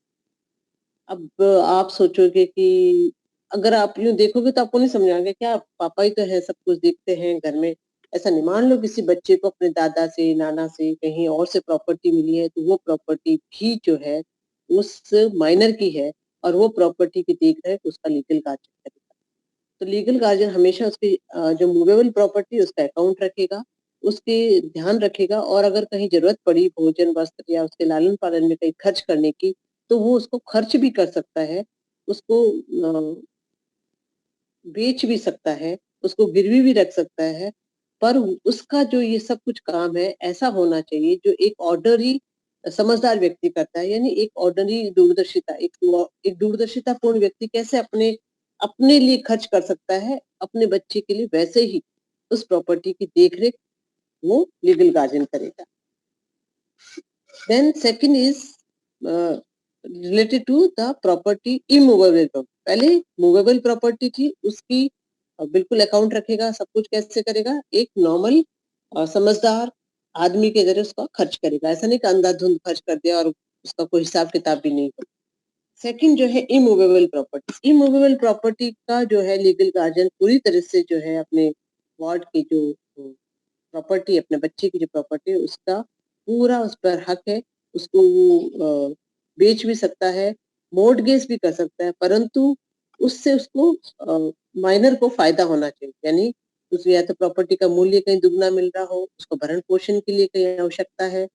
अब आप सोचोगे कि अगर आप यूं देखोगे तो आपको नहीं समझ आएगा, क्या पापा ही तो है, सब कुछ देखते हैं घर में? ऐसा नहीं। मान लो किसी बच्चे को अपने दादा से, नाना से, कहीं और से प्रॉपर्टी मिली है, तो वो प्रॉपर्टी भी जो है उस माइनर की है और वो प्रॉपर्टी की देख रेख उसका लीगल गार्जियन करेगा। तो लीगल गार्जियन हमेशा उसकी जो मूवेबल प्रॉपर्टी उसका अकाउंट रखेगा, उसके ध्यान रखेगा, और अगर कहीं जरूरत पड़ी भोजन वस्त्र या उसके लालन पालन में कहीं खर्च करने की, तो वो उसको खर्च भी कर सकता है, उसको बेच भी सकता है, उसको गिरवी भी रख सकता है। पर उसका जो ये सब कुछ काम है ऐसा होना चाहिए जो एक ऑर्डनरी समझदार व्यक्ति करता है, यानी एक ऑर्डनरी दूरदर्शिता, एक दूरदर्शितापूर्ण व्यक्ति कैसे अपने अपने लिए खर्च कर सकता है अपने बच्चे के लिए, वैसे ही उस प्रॉपर्टी की देखरेख वो लीगल गार्जियन करेगा। Then second is related to the property immovable property. पहले मूवेबल प्रॉपर्टी थी, उसकी बिल्कुल अकाउंट रखेगा, सब कुछ कैसे करेगा? एक नॉर्मल समझदार आदमी के जरिए उसका खर्च करेगा, ऐसा नहीं कि अंधाधुंध खर्च कर दिया और उसका कोई हिसाब किताब भी नहीं होगा। सेकंड जो है इमूवेबल प्रॉपर्टी। इमूवेबल प्रॉपर्टी का जो है लीगल गार्जियन पूरी तरह से जो है अपने वार्ड की जो प्रॉपर्टी, अपने बच्चे की जो प्रॉपर्टी है उसका पूरा उस पर हक है, उसको वो बेच भी सकता है, मोर्टगेज भी कर सकता है, परंतु उससे उसको माइनर को फायदा होना चाहिए, यानी उसे या तो प्रॉपर्टी का मूल्य कहीं दुगना मिल रहा हो, उसको भरण पोषण के लिए कहीं आवश्यकता है,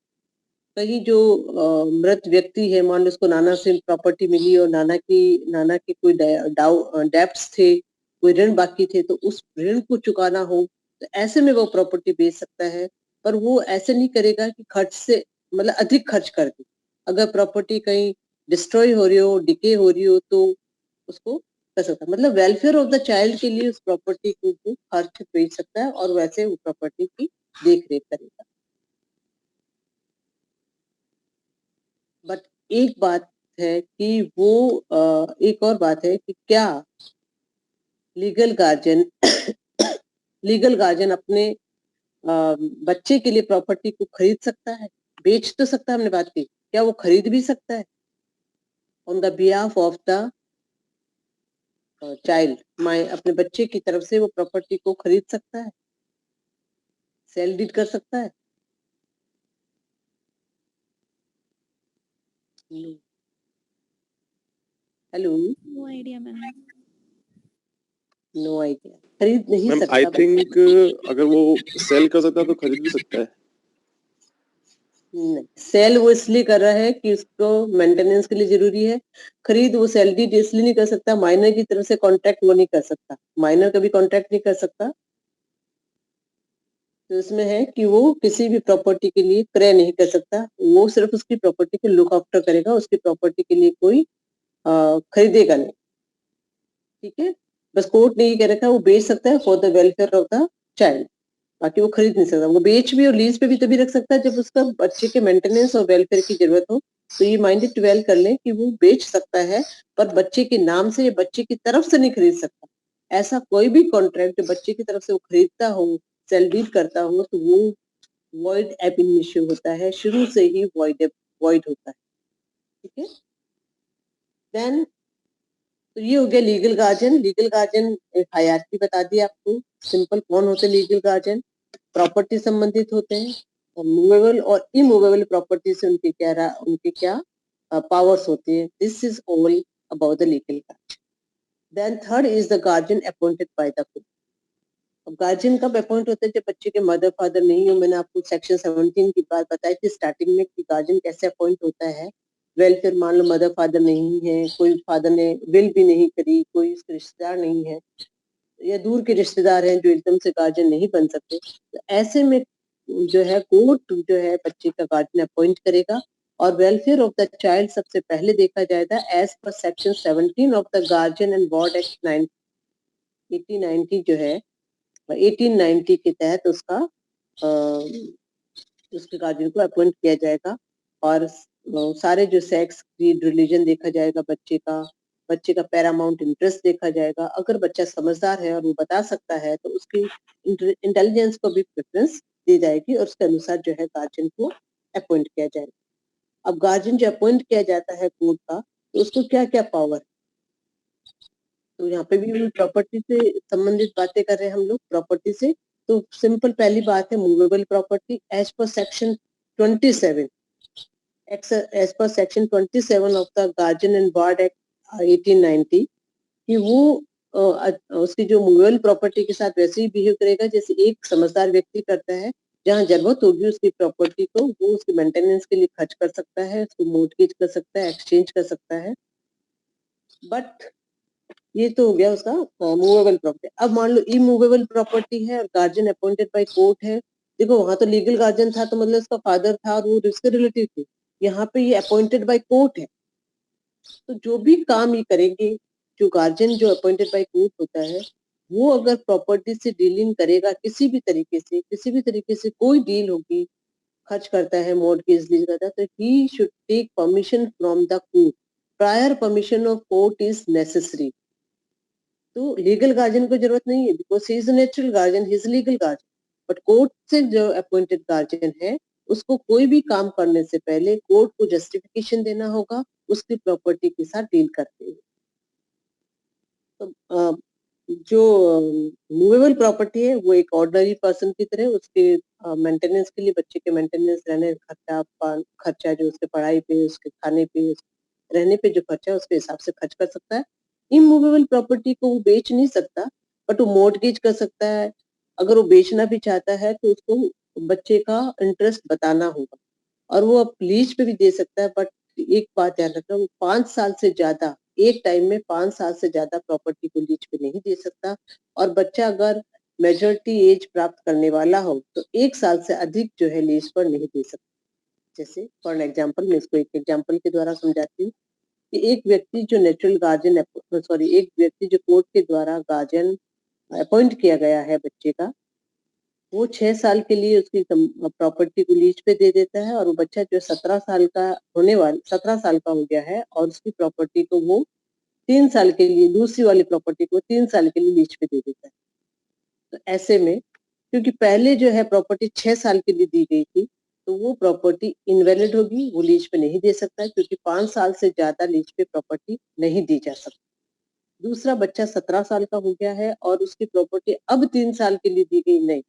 कहीं जो मृत व्यक्ति है, मान लो उसको नाना से प्रॉपर्टी मिली और नाना की कोई डेब्ट्स थे, कोई ऋण बाकी थे, तो उस ऋण को चुकाना हो, तो ऐसे में वो प्रॉपर्टी बेच सकता है। पर वो ऐसे नहीं करेगा कि खर्च से मतलब अधिक खर्च कर दे। अगर प्रॉपर्टी कहीं डिस्ट्रॉय हो रही हो, डिके हो रही हो, तो उसको कर सकता है, मतलब वेलफेयर ऑफ द चाइल्ड के लिए उस प्रॉपर्टी को वो खर्च बेच सकता है और वैसे वो प्रॉपर्टी की देख रेख करेगा। बट एक बात है कि वो एक और बात है कि क्या लीगल गार्जियन अपने बच्चे के लिए प्रॉपर्टी को खरीद सकता है? बेच तो सकता है, हमने बात की, क्या वो खरीद भी सकता है on the behalf of the child? अपने बच्चे की तरफ से वो प्रॉपर्टी को खरीद सकता है, सेल डीड कर सकता है? Hello, no idea ma'am. No idea, खरीद नहीं मैम सकता आई बच्चा। थिंक अगर वो सेल कर सकता है तो खरीद भी सकता है। नहीं, सेल वो इसलिए कर रहा है कि उसको मेंटेनेंस के लिए जरूरी है। खरीद वो सेल डीड इसलिए नहीं कर सकता, माइनर की तरफ से कॉन्ट्रैक्ट वो नहीं कर सकता, माइनर कभी कॉन्ट्रैक्ट नहीं कर सकता। तो इसमें है कि वो किसी भी प्रॉपर्टी के लिए क्रय नहीं कर सकता, वो सिर्फ उसकी प्रॉपर्टी को लुक आफ्टर करेगा, उसकी प्रॉपर्टी के लिए कोई खरीदेगा नहीं। ठीक है, बस कोर्ट ने ये कह रखा है वो बेच सकता है for the welfare of the child, बाकी वो खरीद नहीं सकता। वो बेच भी और लीज पे भी तभी रख सकता है जब उसका बच्चे के मेंटेनेंस और वेलफेयर की जरूरत हो। तो ये माइंडेड ट्वेल्व कर लें कि वो बेच सकता है, पर बच्चे के नाम से या बच्चे की तरफ से नहीं खरीद सकता। ऐसा कोई भी कॉन्ट्रैक्ट जो बच्चे की तरफ से वो खरीदता हो, सेल डीड करता हो, तो वो वॉइड एब इनिशियो होता है, शुरू से ही वॉइड होता है। ठीक है, देन तो ये हो गया लीगल गार्जियन। लीगल गार्जियन एक हायरार्की बता दी आपको, सिंपल कौन होते हैं लीगल गार्जियन? प्रॉपर्टी संबंधित होते हैं, और मूवेबल और इमूवेबल प्रॉपर्टी से उनके क्या पावर्स होती है। This is all about the legal guardian. Then third is the guardian appointed by the court. अब गार्जियन कब अपॉइंट होते हैं? जब बच्चे के मदर फादर नहीं हो। मैंने आपको सेक्शन 17 की बात बताई थी स्टार्टिंग में कि गार्जियन कैसे अपॉइंट होता है। वेलफेयर, मान लो मदर फादर नहीं है, कोई फादर ने विल भी नहीं करी, कोई उसके रिश्तेदार नहीं है, या दूर के रिश्तेदार हैं जो एकदम से गार्जियन नहीं बन सकते, तो ऐसे में जो है कोर्ट जो है बच्चे का गार्जियन अपॉइंट करेगा और वेलफेयर ऑफ द चाइल्ड सबसे पहले देखा जाएगा as per section 17 of the guardian and ward act 1890 जो है 1890 के तहत उसका उसके गार्जियन को अपॉइंट किया जाएगा और सारे जो सेक्स, क्रीड, रिलीजन देखा जाएगा बच्चे का पैरामाउंट इंटरेस्ट देखा जाएगा। अगर बच्चा समझदार है और वो बता सकता है तो उसकी इंटेलिजेंस को भी प्रेफरेंस दी जाएगी और उसके अनुसार जो है गार्जियन को अपॉइंट किया जाएगा। अब गार्जियन जो अपॉइंट किया जाता है कोर्ट का, तो उसको क्या क्या पावर, तो यहाँ पे भी प्रॉपर्टी से संबंधित बातें कर रहे हैं हम लोग। प्रॉपर्टी से तो सिंपल पहली बात है movable property as per section 27 as per section 27 of the guardian and ward act 1890 कि वो उसकी जो मूवेबल प्रॉपर्टी के साथ वैसे ही बिहेव करेगा जैसे एक समझदार व्यक्ति करता है। जहाँ जरूरत होगी उसकी प्रॉपर्टी को वो उसके मेंटेनेंस के लिए खर्च कर सकता है, उसको मोर्टगेज कर सकता है, एक्सचेंज कर सकता है। बट ये तो हो गया उसका मूवेबल प्रॉपर्टी। अब मान लो इमूवेबल प्रॉपर्टी है और गार्जियन अपॉइंटेड बाय कोर्ट है। देखो वहां तो लीगल गार्जियन था तो मतलब उसका फादर था और वो उसके रिलेटिव थे। यहाँ पे ये अपॉइंटेड बाय कोर्ट है, तो जो भी काम ये करेंगे, जो गार्जियन जो अपॉइंटेड बाय कोर्ट होता है, वो अगर प्रॉपर्टी से डीलिंग करेगा किसी भी तरीके से कोई डील होगी, खर्च करता है, मॉर्टगेज लीज करता है, तो he should take permission from the court. Prior permission of court is necessary. तो लीगल गार्जियन को जरूरत नहीं है because he is natural guardian, he is legal guardian. But court से जो अपॉइंटेड गार्जियन है उसको कोई भी काम करने से पहले कोर्ट को जस्टिफिकेशन देना होगा उसकी प्रॉपर्टी के साथ डील करते हुए। तो जो मूवेबल प्रॉपर्टी है वो एक ऑर्डिनरी पर्सन की तरह उसके मेंटेनेंस के लिए, बच्चे के मेंटेनेंस, रहने खर्चा जो उसके पढ़ाई पे, उसके खाने पे, रहने पे जो खर्चा है उसके हिसाब से खर्च कर सकता है। इमूवेबल प्रॉपर्टी को वो बेच नहीं सकता बट वो मॉर्टगेज कर सकता है। अगर वो बेचना भी चाहता है तो उसको बच्चे का इंटरेस्ट बताना होगा और वो अब लीज पे भी दे सकता है। बट एक बात ध्यान रखना, वो 5 साल से ज्यादा, एक टाइम में 5 साल से ज्यादा प्रॉपर्टी को लीज पे नहीं दे सकता। और बच्चा अगर मेजोरिटी एज प्राप्त करने वाला हो तो 1 साल से अधिक जो है लीज पर नहीं दे सकता। जैसे फॉर एग्जाम्पल, मैं इसको एक एग्जाम्पल के द्वारा समझाती हूँ कि एक व्यक्ति जो नेचुरल गार्जियन एक व्यक्ति जो कोर्ट के द्वारा गार्जियन अपॉइंट किया गया है बच्चे का, वो 6 साल के लिए उसकी प्रॉपर्टी को लीज पे दे देता है और वो बच्चा जो 17 साल का हो गया है और उसकी प्रॉपर्टी को वो 3 साल के लिए, दूसरी वाली प्रॉपर्टी को 3 साल के लिए लीज पे दे देता है। तो ऐसे में क्योंकि पहले जो है प्रॉपर्टी 6 साल के लिए दी गई थी तो वो प्रॉपर्टी इनवैलिड होगी, वो लीज पे नहीं दे सकता है क्योंकि 5 साल से ज्यादा लीज पे प्रॉपर्टी नहीं दी जा सकती। दूसरा बच्चा 17 साल का हो गया है और उसकी प्रॉपर्टी अब 3 साल के लिए दी गई, नहीं,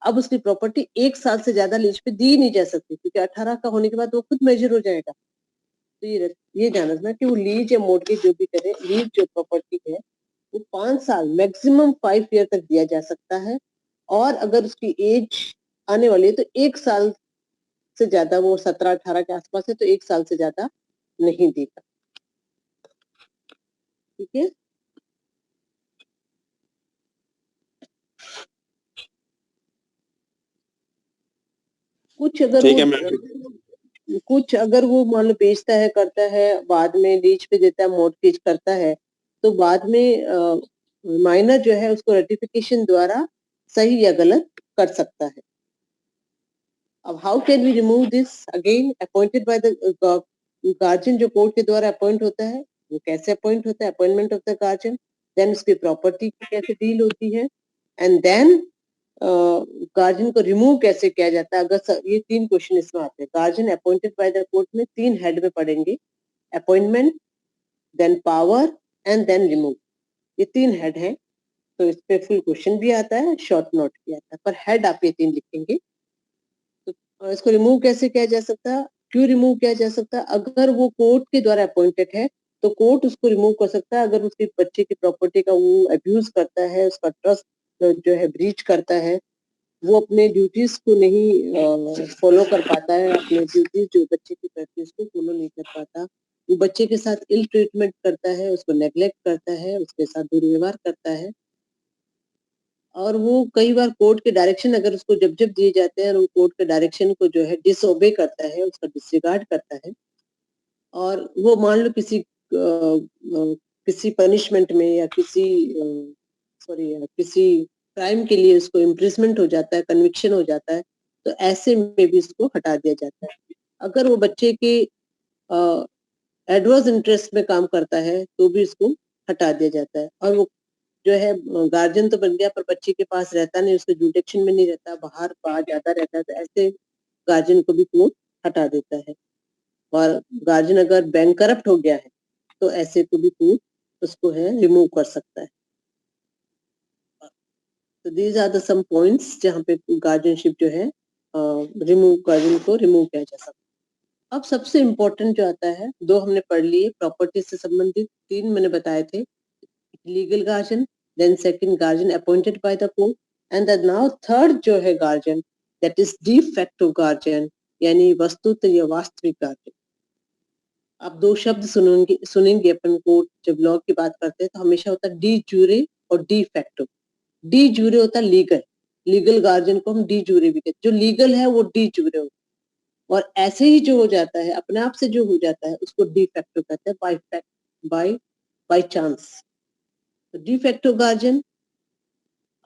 अब उसकी प्रॉपर्टी 1 साल से ज्यादा लीज पे दी नहीं जा सकती क्योंकि 18 का होने के बाद वो खुद मेजर हो जाएगा। तो ये ध्यान रखना कि वो लीज या मॉर्टगेज जो भी करे, लीज जो प्रॉपर्टी है वो 5 साल मैक्सिमम 5 ईयर तक दिया जा सकता है और अगर उसकी एज आने वाली है तो 1 साल से ज्यादा, वो 17-18 के आसपास है तो 1 साल से ज्यादा नहीं देगा। ठीक है, कुछ अगर वो मान लो बेचता है, करता है, बाद में लीज पे देता है, मॉर्टगेज करता है, तो बाद में माइनर जो है उसको रेटिफिकेशन द्वारा सही या गलत कर सकता है। अब how can we remove this? Again appointed by the guardian, जो कोर्ट के द्वारा अपॉइंट होता है, वो कैसे अपॉइंट होता है? Appointment of the guardian, then उसकी प्रॉपर्टी की कैसे डील होती है, एंड देन गार्जियन को रिमूव कैसे किया जाता है। अगर ये 3 क्वेश्चन इसमें आते हैं, guardian appointed by the court में 3 हेड में पढ़ेंगे, appointment, then power and then remove. ये 3 हेड हैं, तो इस पे फुल क्वेश्चन भी आता है, शॉर्ट नोट भी आता है, पर हेड आप ये 3 लिखेंगे। तो इसको रिमूव कैसे किया जा सकता है, क्यों रिमूव किया जा सकता है? अगर वो कोर्ट के द्वारा अपॉइंटेड है तो कोर्ट उसको रिमूव कर सकता है। अगर उसके बच्चे की प्रॉपर्टी का वो अब्यूज करता है, उसका ट्रस्ट जो है ब्रीच करता है, वो अपने ड्यूटीज को नहीं फॉलो कर पाता है, अपने ड्यूटीज जो बच्चे की प्रैक्टिस को फॉलो नहीं कर पाता, वो बच्चे के साथ इल ट्रीटमेंट करता है, उसको नेग्लेक्ट करता है, उसके साथ दुर्व्यवहार करता है, और वो कई बार कोर्ट के डायरेक्शन अगर उसको जब जब दिए जाते हैं और वो कोर्ट के डायरेक्शन को जो है डिसओबे करता है, उसका डिसरिगार्ड करता है, और वो मान लो किसी पनिशमेंट में या किसी क्राइम के लिए उसको इम्प्रिजमेंट हो जाता है, कन्विक्शन हो जाता है, तो ऐसे में भी उसको हटा दिया जाता है। अगर वो बच्चे के एडवर्स इंटरेस्ट में काम करता है तो भी उसको हटा दिया जाता है, और वो जो है गार्जियन तो बन गया पर बच्चे के पास रहता नहीं, उसके जुडिक्शन में नहीं रहता, बाहर बाहर जाता रहता है, तो ऐसे गार्जियन को भी कोर्ट हटा देता है। और गार्जियन अगर बैंक करप्ट हो गया है तो ऐसे को भी कोर्ट उसको है रिमूव कर सकता है। तो these are the some points जहाँ पे गार्जियनशिप जो है गार्जियन को रिमूव किया जा सकता है। अब सबसे इम्पोर्टेंट जो आता है, दो हमने पढ़ लिए प्रॉपर्टी से संबंधित, तीन मैंने बताए थे, legal guardian, then second guardian appointed by the court, and now third जो है guardian, that is de facto guardian, यानी वस्तुतः या वास्तविक गार्जियन। आप दो शब्द सुनेंगे अपन कोर्ट जब लॉ की बात करते हैं तो हमेशा होता है डी जूरे और डी फैक्टो। डी जूरे होता है लीगल गार्जियन को हम डी जूरे भी कहते हैं, जो लीगल है वो डी जूरे होता है, और ऐसे ही जो हो जाता है अपने आप से जो हो जाता है उसको डी फैक्टो कहते हैं, बाय चांस। तो डी फैक्टो गार्जियन,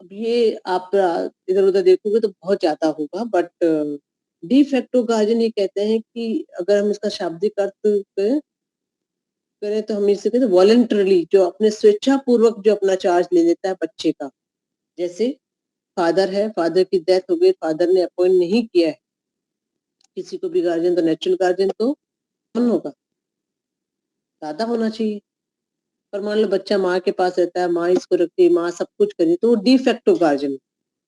अब ये आप इधर उधर देखोगे तो बहुत ज्यादा होगा, बट डी फैक्टो गार्जियन ये कहते हैं कि अगर हम इसका शाब्दिक अर्थ करें तो हम इसे कहते हैं वॉलंटरली, जो अपने स्वेच्छा पूर्वक जो अपना चार्ज ले लेता है बच्चे का। जैसे फादर है, फादर की डेथ हो गई, फादर ने अपॉइंट नहीं किया है किसी को भी गार्जियन, तो नेचुरल गार्जियन तो कौन होगा? दादा होना चाहिए। पर मान लो बच्चा माँ के पास रहता है, माँ इसको रखती है, माँ सब कुछ करी, तो वो डी फैक्टो गार्जियन,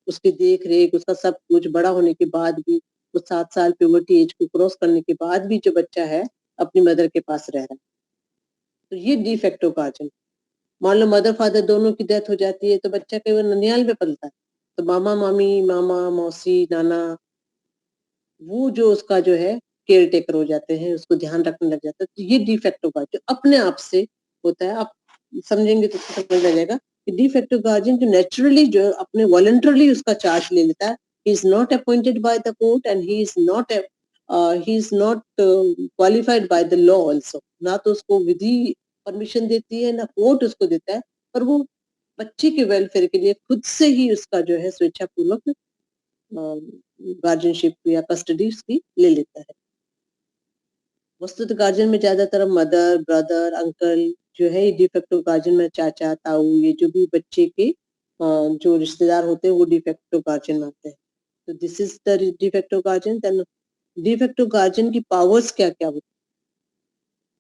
उसकी देख रेख, उसका सब कुछ, बड़ा होने के बाद भी, वो 7 साल प्यूबर्टी एज को क्रॉस करने के बाद भी जो बच्चा है अपनी मदर के पास रह रहा है, तो ये डी फैक्टो गार्जियन। मान लो मदर फादर दोनों की डेथ हो जाती है तो बच्चा कई बार ननिहाल में पलता है, तो मामा मामी, मामा मौसी, नाना, वो जो उसका जो है केयर टेकर हो जाते हैं, उसको ध्यान रखने लग जाता है, तो ये डी फैक्टो गार्जियन अपने आप से होता है। आप समझेंगे तो समझ आ जाएगा कि डी फैक्टो गार्जियन जो नेचुरली जो अपने वॉलंटरली उसका चार्ज ले लेता है, he is not appointed by the court and he is not qualified by the law also, ना तो उसको विधि परमिशन देती है ना कोर्ट उसको देता है, पर वो बच्चे के वेलफेयर के लिए खुद से ही उसका जो है स्वेच्छापूर्वक गार्जियनशिप या कस्टडी उसकी ले लेता है। वस्तुतः गार्जियन में ज्यादातर मदर, ब्रदर, अंकल जो है, डी फैक्टो गार्जियन में चाचा, ताऊ, ये जो भी बच्चे के जो रिश्तेदार होते हैं वो डी फैक्टो गार्जियन में आते हैं। तो this is the de facto guardian. Then de facto guardian की पावर्स क्या क्या होती है?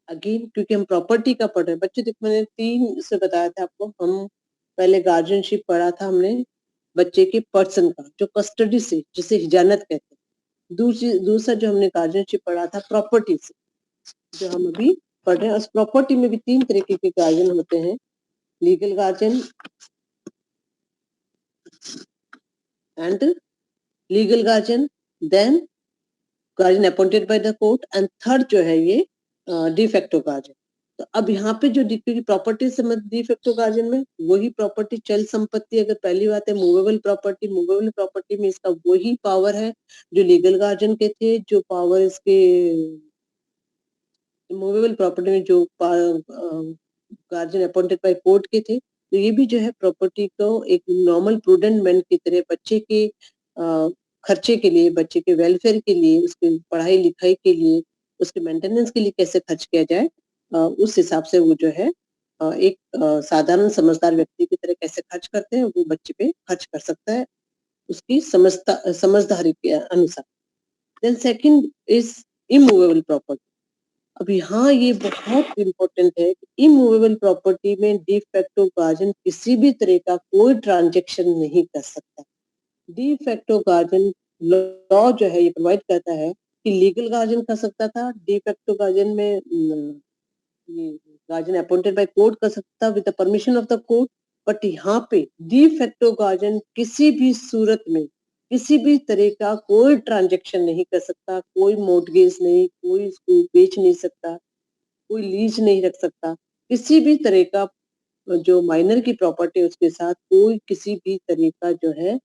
अगेन क्योंकि हम प्रॉपर्टी का पढ़ रहे हैं बच्चे, देखो मैंने 3 से बताया था आपको, हम पहले गार्जियनशिप पढ़ा था हमने बच्चे के पर्सन का, जो कस्टडी से, जिसे हिजानत कहते हैं। दूसरा जो हमने गार्जियनशिप पढ़ा था प्रॉपर्टी से, जो हम अभी पढ़ रहे हैं। उस प्रॉपर्टी में भी 3 तरीके के गार्जियन होते हैं, legal guardian and legal guardian, then guardian appointed by the court, and third जो है ये डी फैक्टो गार्जियन। तो अब यहाँ पे जो प्रॉपर्टी से डी फैक्टो गार्जियन में वही प्रॉपर्टी, चल संपत्ति, अगर पहली बात है मूवेबल प्रॉपर्टी में इसका वही पावर है जो लीगल गार्जियन के थे, जो पावर इसके मूवेबल प्रॉपर्टी में जो गार्जियन अपॉइंटेड बाय कोर्ट के थे। तो ये भी जो है प्रॉपर्टी को एक नॉर्मल प्रूडेंट मैन की तरह बच्चे के खर्चे के लिए, बच्चे के वेलफेयर के लिए, उसके पढ़ाई लिखाई के लिए, उसके मेंटेनेंस के लिए कैसे खर्च किया जाए, उस हिसाब से वो जो है एक साधारण समझदार व्यक्ति की तरह कैसे खर्च करते हैं वो बच्चे पे खर्च कर सकता है उसकी समझदारी के अनुसार। Then second is immovable property. अब यहाँ ये बहुत इम्पोर्टेंट है कि इमूवेबल प्रॉपर्टी में डी फैक्टो गार्जियन किसी भी तरह का कोई ट्रांजेक्शन नहीं कर सकता। डी फैक्टो गार्जियन लॉ जो है ये प्रोवाइड करता है कि लीगल गार्जियन कर सकता था, डी फैक्टो गार्जियन में गार्जियन अपॉइंटेड बाय कोर्ट कर सकता with the permission of the court, but यहाँ पे डी फैक्टो गार्जियन किसी भी सूरत में किसी भी तरह का कोई ट्रांजैक्शन नहीं कर सकता, कोई मॉर्गेज नहीं, कोई उसको बेच नहीं सकता, कोई लीज नहीं रख सकता, किसी भी तरह का जो माइनर की प्रॉपर्टी है उसके साथ कोई किसी भी तरह का जो है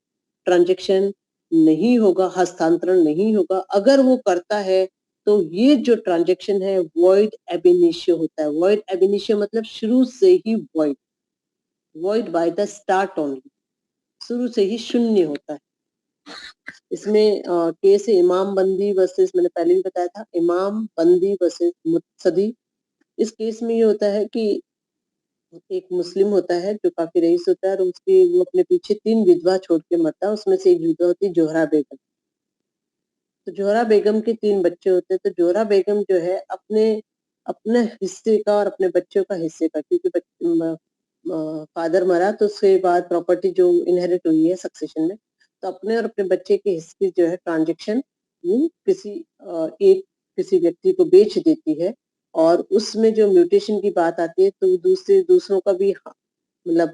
ट्रांजैक्शन नहीं होगा, हस्तांतरण नहीं होगा। अगर वो करता है तो ये जो ट्रांजैक्शन है वॉइड एब इनिशियो होता है। वॉइड एब इनिशियो मतलब शुरू से ही void, void by the start only, शुरू से ही शून्य होता है। इसमें केस है इमाम बंदी वर्सेस, मैंने पहले भी बताया था, इमाम बंदी वर्सेस मुत्सदी। इस केस में ये होता है कि एक मुस्लिम होता है जो काफी रईस होता है और उसकी वो अपने पीछे 3 विधवा छोड़ के मरता है। उसमें से एक विधवा होती है जोहरा बेगम। तो जोहरा बेगम के 3 बच्चे होते हैं। तो जोहरा बेगम जो है अपने अपने हिस्से का और अपने बच्चों का हिस्से का, क्योंकि फादर मरा तो उसके बाद प्रॉपर्टी जो इनहेरिट हुई है सक्सेशन में, तो अपने और अपने बच्चे के हिस्से जो है ट्रांजेक्शन वो किसी व्यक्ति को बेच देती है। और उसमें जो म्यूटेशन की बात आती है तो दूसरों का भी मतलब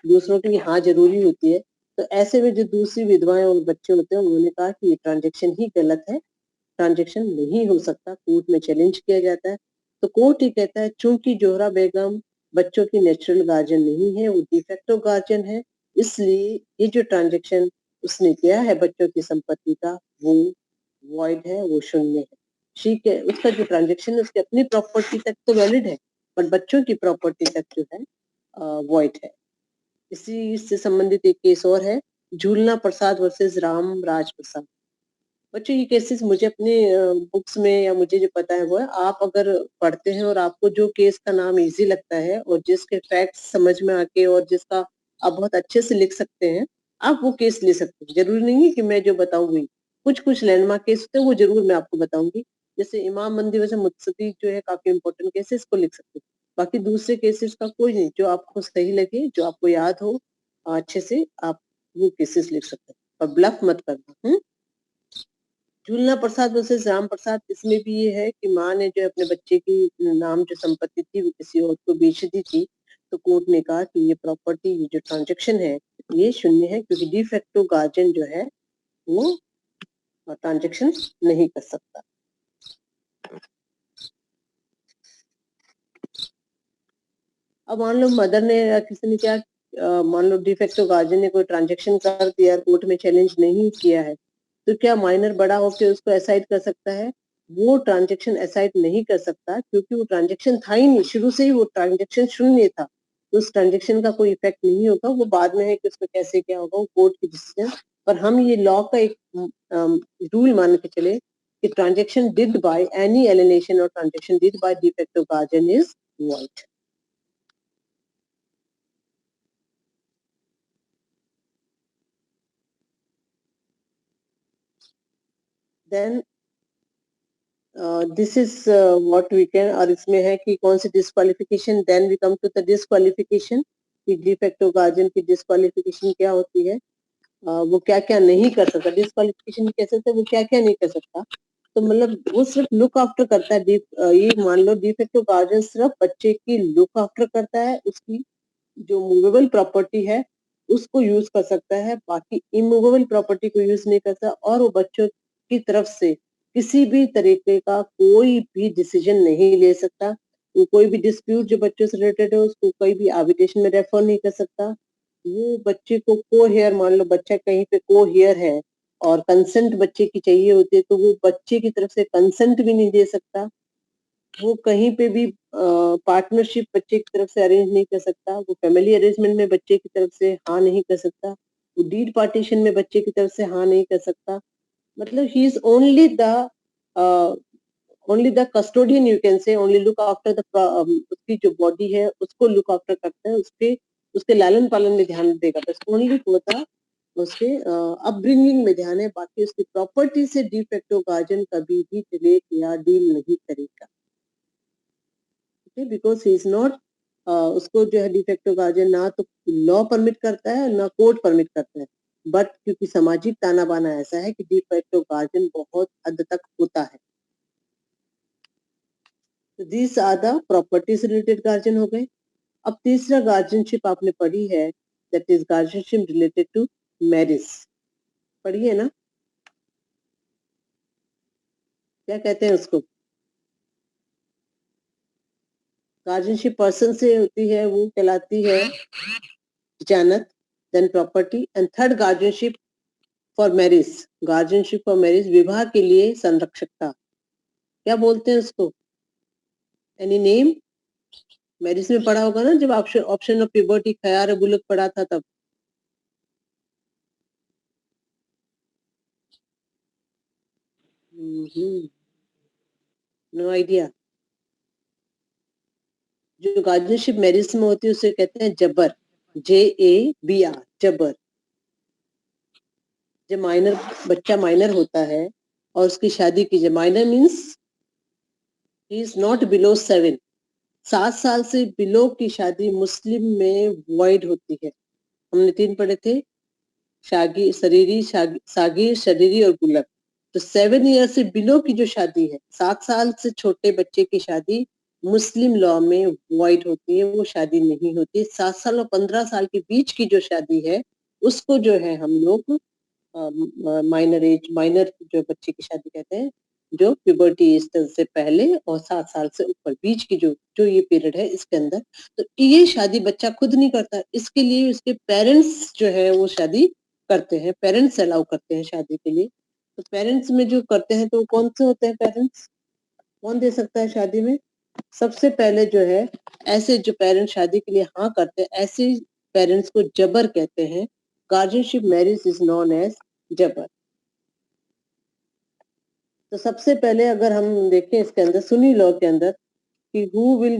दूसरों की हाँ जरूरी होती है। तो ऐसे में जो दूसरी विधवाएं और बच्चे होते हैं उन्होंने कहा कि ये ट्रांजेक्शन ही गलत है, ट्रांजेक्शन नहीं हो सकता, कोर्ट में चैलेंज किया जाता है। तो कोर्ट ही कहता है चूंकि जोहरा बेगम बच्चों की नेचुरल गार्जियन नहीं है, वो डिफेक्टो गार्जियन है, इसलिए ये जो ट्रांजेक्शन उसने किया है बच्चों की संपत्ति का वो वॉइड है, वो शून्य है। ठीक है, उसका जो ट्रांजेक्शन है उसकी अपनी प्रॉपर्टी तक तो वैलिड है, पर बच्चों की प्रॉपर्टी तक जो है वॉइड है। इसी से संबंधित एक केस और है, झूलना प्रसाद वर्सेस राम राज प्रसाद। बच्चों ये केसेस मुझे अपने बुक्स में या मुझे जो पता है वो है, आप अगर पढ़ते हैं और आपको जो केस का नाम इजी लगता है और जिसके फैक्ट्स समझ में आके और जिसका आप बहुत अच्छे से लिख सकते हैं, आप वो केस ले सकते हैं। जरूरी नहीं है कि मैं जो बताऊंगी, कुछ लैंडमार्क केस होते हैं वो जरूर मैं आपको बताऊंगी। जैसे इमाम मंदी वैसे मुत्सदी जो है काफी इंपॉर्टेंट केसेस को लिख सकते हैं। बाकी दूसरे केसेस का कोई नहीं, जो आपको सही लगे, जो आपको याद हो अच्छे से आप वो केसेस लिख सकते हैं, पर ब्लफ मत करना। झूलना प्रसाद वर्सेस राम प्रसाद, इसमें भी ये है कि माँ ने जो अपने बच्चे की नाम जो संपत्ति थी वो किसी और को बेच दी थी। तो कोर्ट ने कहा कि ये प्रॉपर्टी, ये जो ट्रांजैक्शन है ये शून्य है, क्योंकि डिफेक्टो गार्जियन जो है वो ट्रांजैक्शन नहीं कर सकता। अब मान लो मदर ने या किसी ने क्या मान लो डिफेक्टो गार्जियन ने कोई ट्रांजैक्शन कर दिया, कोर्ट में चैलेंज नहीं किया है, तो क्या माइनर बड़ा होकर उसको असाइड कर सकता है? वो ट्रांजैक्शन असाइड नहीं कर सकता, क्योंकि वो ट्रांजैक्शन था ही नहीं, शुरू से ही वो ट्रांजैक्शन शून्य था। तो उस ट्रांजैक्शन का कोई इफेक्ट नहीं होगा, वो बाद में है कि उसको कैसे क्या होगा, वो कोर्ट की डिसीजन। पर हम ये लॉ का एक रूल मान के चले कि transaction did by any alienation और transaction did by de facto guardian is void. Then this is what we can, और इसमें है कि कौन सी disqualification. Then we come to the disqualification कि डिफेक्टो गार्जियन की डिस्क्वालिफिकेशन क्या होती है, वो क्या क्या नहीं कर सकता। डिस्क्वालिफिकेशन कैसे होता है, वो क्या क्या नहीं कर सकता। तो मतलब वो सिर्फ लुक आफ्टर करता है। ये मान लो डिफेक्टो गार्जियन सिर्फ बच्चे की लुक आफ्टर करता है, उसकी जो मूवेबल प्रॉपर्टी है उसको यूज कर सकता है, बाकी इमूवेबल प्रॉपर्टी को यूज नहीं करता। और वो बच्चों की तरफ से किसी भी तरीके का कोई भी डिसीजन नहीं ले सकता। वो कोई भी डिस्प्यूट जो बच्चों से रिलेटेड है उसको कोई भी आर्बिट्रेशन में रेफर नहीं कर सकता। वो बच्चे को को हेयर, मान लो बच्चा कहीं पे को हेयर है और कंसेंट बच्चे की चाहिए होती है, तो वो बच्चे की तरफ से कंसेंट भी नहीं दे सकता। वो कहीं पे भी पार्टनरशिप बच्चे की तरफ से अरेंज नहीं कर सकता। वो फैमिली अरेंजमेंट में बच्चे की तरफ से हाँ नहीं कर सकता। वो डीड पार्टीशन में बच्चे की तरफ से हाँ नहीं कर सकता। मतलब he is only the custodian, you can say, only look after the उसकी जो बॉडी है उसको लुक आफ्टर करता है, उसके लालन पालन में ध्यान देगा, बस ओनली होता उसके अपब्रिंगिंग में ध्यान है। बाकी उसकी प्रॉपर्टी से डिफेक्टो गार्जियन कभी भी रिलेट या डील नहीं करेगा, बिकॉज ही इज नॉट, उसको जो है डिफेक्टो गार्जियन ना तो लॉ परमिट करता है ना कोर्ट परमिट करता है। बट क्योंकि सामाजिक ताना बाना ऐसा है कि डिफेक्टो गार्जियन बहुत हद तक होता है। तो दीज आर द प्रॉपर्टी से रिलेटेड गार्जियन हो गए। अब तीसरा गार्जियनशिप आपने पढ़ी है, that is guardianship related to marriage. पढ़ी है ना? क्या कहते हैं उसको? गार्जियनशिप पर्सन से होती है, वो कहलाती है जानत, then property, and third guardianship for marriage. Guardianship for marriage, विवाह के लिए संरक्षकता, क्या बोलते हैं उसको? Any name? मैरिज में पढ़ा होगा ना, जब ऑप्शन ऑफ प्यूबर्टी खयार गुल्लक पढ़ा था तब। No idea. जो गार्जियनशिप मैरिज में होती है उसे कहते हैं जबर, JABR, जबर। जब माइनर बच्चा माइनर होता है और उसकी शादी की जाए, minor means he is not below 7 साल से बिलो की शादी मुस्लिम में वॉइड होती है। हमने 3 पढ़े थे, सागिर, शरीरी और गुलक। तो 7 ईयर से बिलो की जो शादी है, 7 साल से छोटे बच्चे की शादी मुस्लिम लॉ में वॉइड होती है, वो शादी नहीं होती। 7 साल और 15 साल के बीच की जो शादी है उसको जो है हम लोग माइनर जो बच्चे की शादी कहते हैं, जो प्यूबर्टी एज से पहले और 7 साल से ऊपर बीच की जो ये पीरियड है इसके अंदर। तो ये शादी बच्चा खुद नहीं करता, इसके लिए उसके पेरेंट्स जो है वो शादी करते हैं, पेरेंट्स अलाउ करते हैं शादी के लिए। तो पेरेंट्स में जो करते हैं तो वो कौन से होते हैं पेरेंट्स? कौन दे सकता है शादी में? सबसे पहले जो है, ऐसे जो पेरेंट्स शादी के लिए हाँ करते हैं, ऐसे पेरेंट्स को जबर कहते हैं। Guardianship marriage is known as जबर। तो सबसे पहले अगर हम देखें इसके अंदर सुन्नी लॉ के अंदर कि who will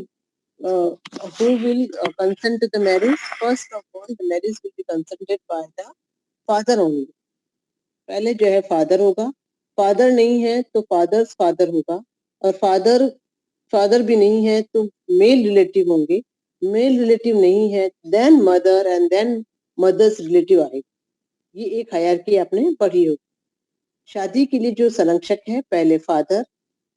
consent to the marriage, first of all the marriage will be consented by the father only। पहले जो है फादर होगा, फादर नहीं है तो फादर्स फादर होगा, और फादर भी नहीं है तो मेल रिलेटिव होंगे, मेल रिलेटिव नहीं है then mother, and then mother's relative आएगी। ये एक हायरार्की आपने पढ़ी होगी। शादी के लिए जो संरक्षक है, पहले फादर,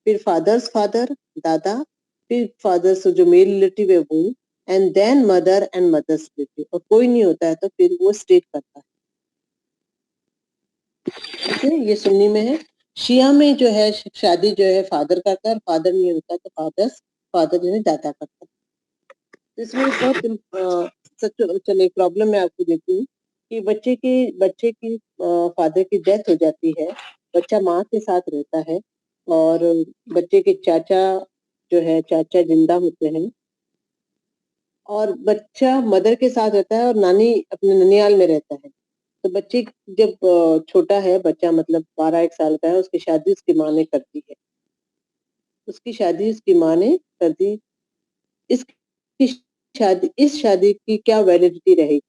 फिर फादर्स फादर, दादा, फिर फादर्स जो मेल रिलेटिव है वो, and then mother and mother's relative. और कोई नहीं होता है तो फिर वो स्टेट करता है। ये सुन्नी में है। शिया में जो है शादी जो है फादर करता है, और फादर नहीं होता तो फादर जो है दादा करता है। तो इसमें बहुत चलिए प्रॉब्लम मैं आपको देती हूँ कि बच्चे की फादर की डेथ हो जाती है, बच्चा माँ के साथ रहता है, और बच्चे के चाचा जिंदा होते हैं, और बच्चा मदर के साथ रहता है और नानी अपने ननियाल में रहता है। तो बच्चे जब छोटा है, बच्चा मतलब 12-1 साल का है, उसकी शादी उसकी माँ ने कर दी है। इस शादी की क्या वैलिडिटी रहेगी?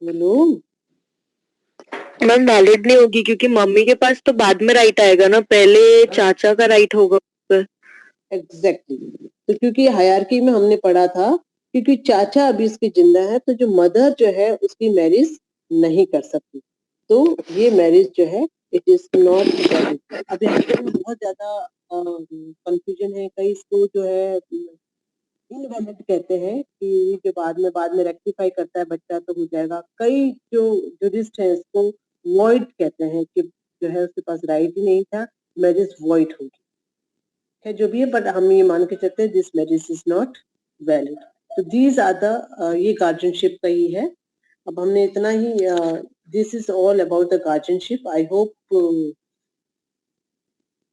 बोलो। मैम वैलिड नहीं होगी क्योंकि मम्मी के पास तो बाद में राइट आएगा ना, पहले चाचा का राइट होगा। एग्जैक्टली। तो क्योंकि हायरार्की में हमने पढ़ा था, क्योंकि चाचा अभी इसके जिंदा है, तो जो मदर जो है उसकी मैरिज नहीं कर सकती। तो ये मैरिज जो है इट इज नॉट वैलिड। अब यहाँ पे बहुत ज्यादा कंफ्यूजन है, कई इसको जो है इनवैलिड कहते हैं कि जो बाद में रेक्टिफाई करता है बच्चा तो हो जाएगा। कई जो जुरिस्ट है इसको वॉइड कहते हैं कि जो है उसके पास राइट ही नहीं था, मैरिज वॉइड होगी। है जो भी है, बट हम ये मान के चलते हैं this marriage is not valid. तो दीज आर द ये गार्जियनशिप का ही है। अब हमने इतना ही, this is all about the guardianship. I hope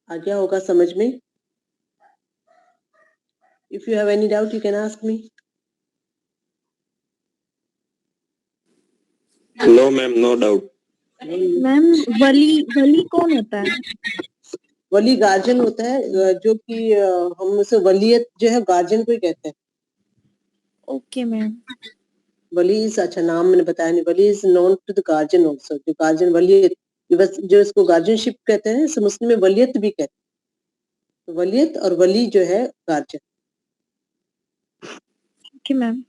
आ गया होगा समझ में। If you have any doubt you can ask me. No ma'am, no doubt. Ma'am वली कौन होता है? वली गार्जियन होता है, जो कि हम उसे वलीयत जो है गार्जियन को ही कहते हैं। Okay ma'am. वली इस, अच्छा नाम मैंने बताया नहीं, वली is known to the guardian also. जो गार्जियन वलीयत, जो इसको गार्जियनशिप कहते हैं, इसे मुस्लिम में वलीयत भी कहते हैं। तो वलीयत और वली जो है गार्जियन। Okay ma'am.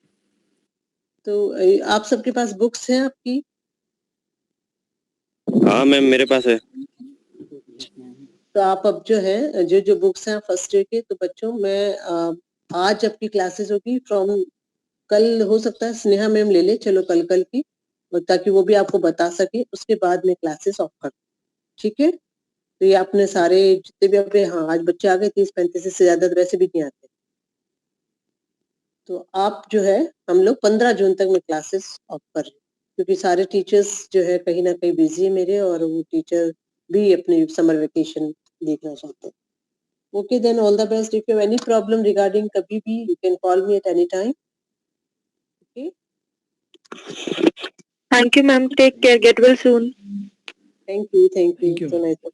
तो आप सबके पास बुक्स हैं आपकी? हाँ मैम, मेरे पास है। तो आप अब जो है जो बुक्स हैं फर्स्ट ईयर के, तो बच्चों मैं आज आपकी क्लासेस होगी फ्रॉम कल हो सकता है स्नेहा मैम ले ले, चलो कल की, और ताकि वो भी आपको बता सके, उसके बाद में क्लासेस ऑफ कर, ठीक है। तो ये आपने सारे जितने भी अपने, हाँ आज बच्चे आ गए 30-35 से ज्यादा तो वैसे भी नहीं आते। तो आप जो है हम लोग 15 जून तक में क्लासेस ऑफ कर रहे हैं, क्योंकि सारे टीचर्स जो है कहीं ना कहीं बिजी है मेरे, और वो टीचर भी अपनी समर वेकेशन देखना चाहते हैं। Okay, then all the best. If you have any problem regarding कभी भी, you can call me at any time. Okay. Thank you, ma'am. Take care. Get well soon. Thank you. Thank you. So nice of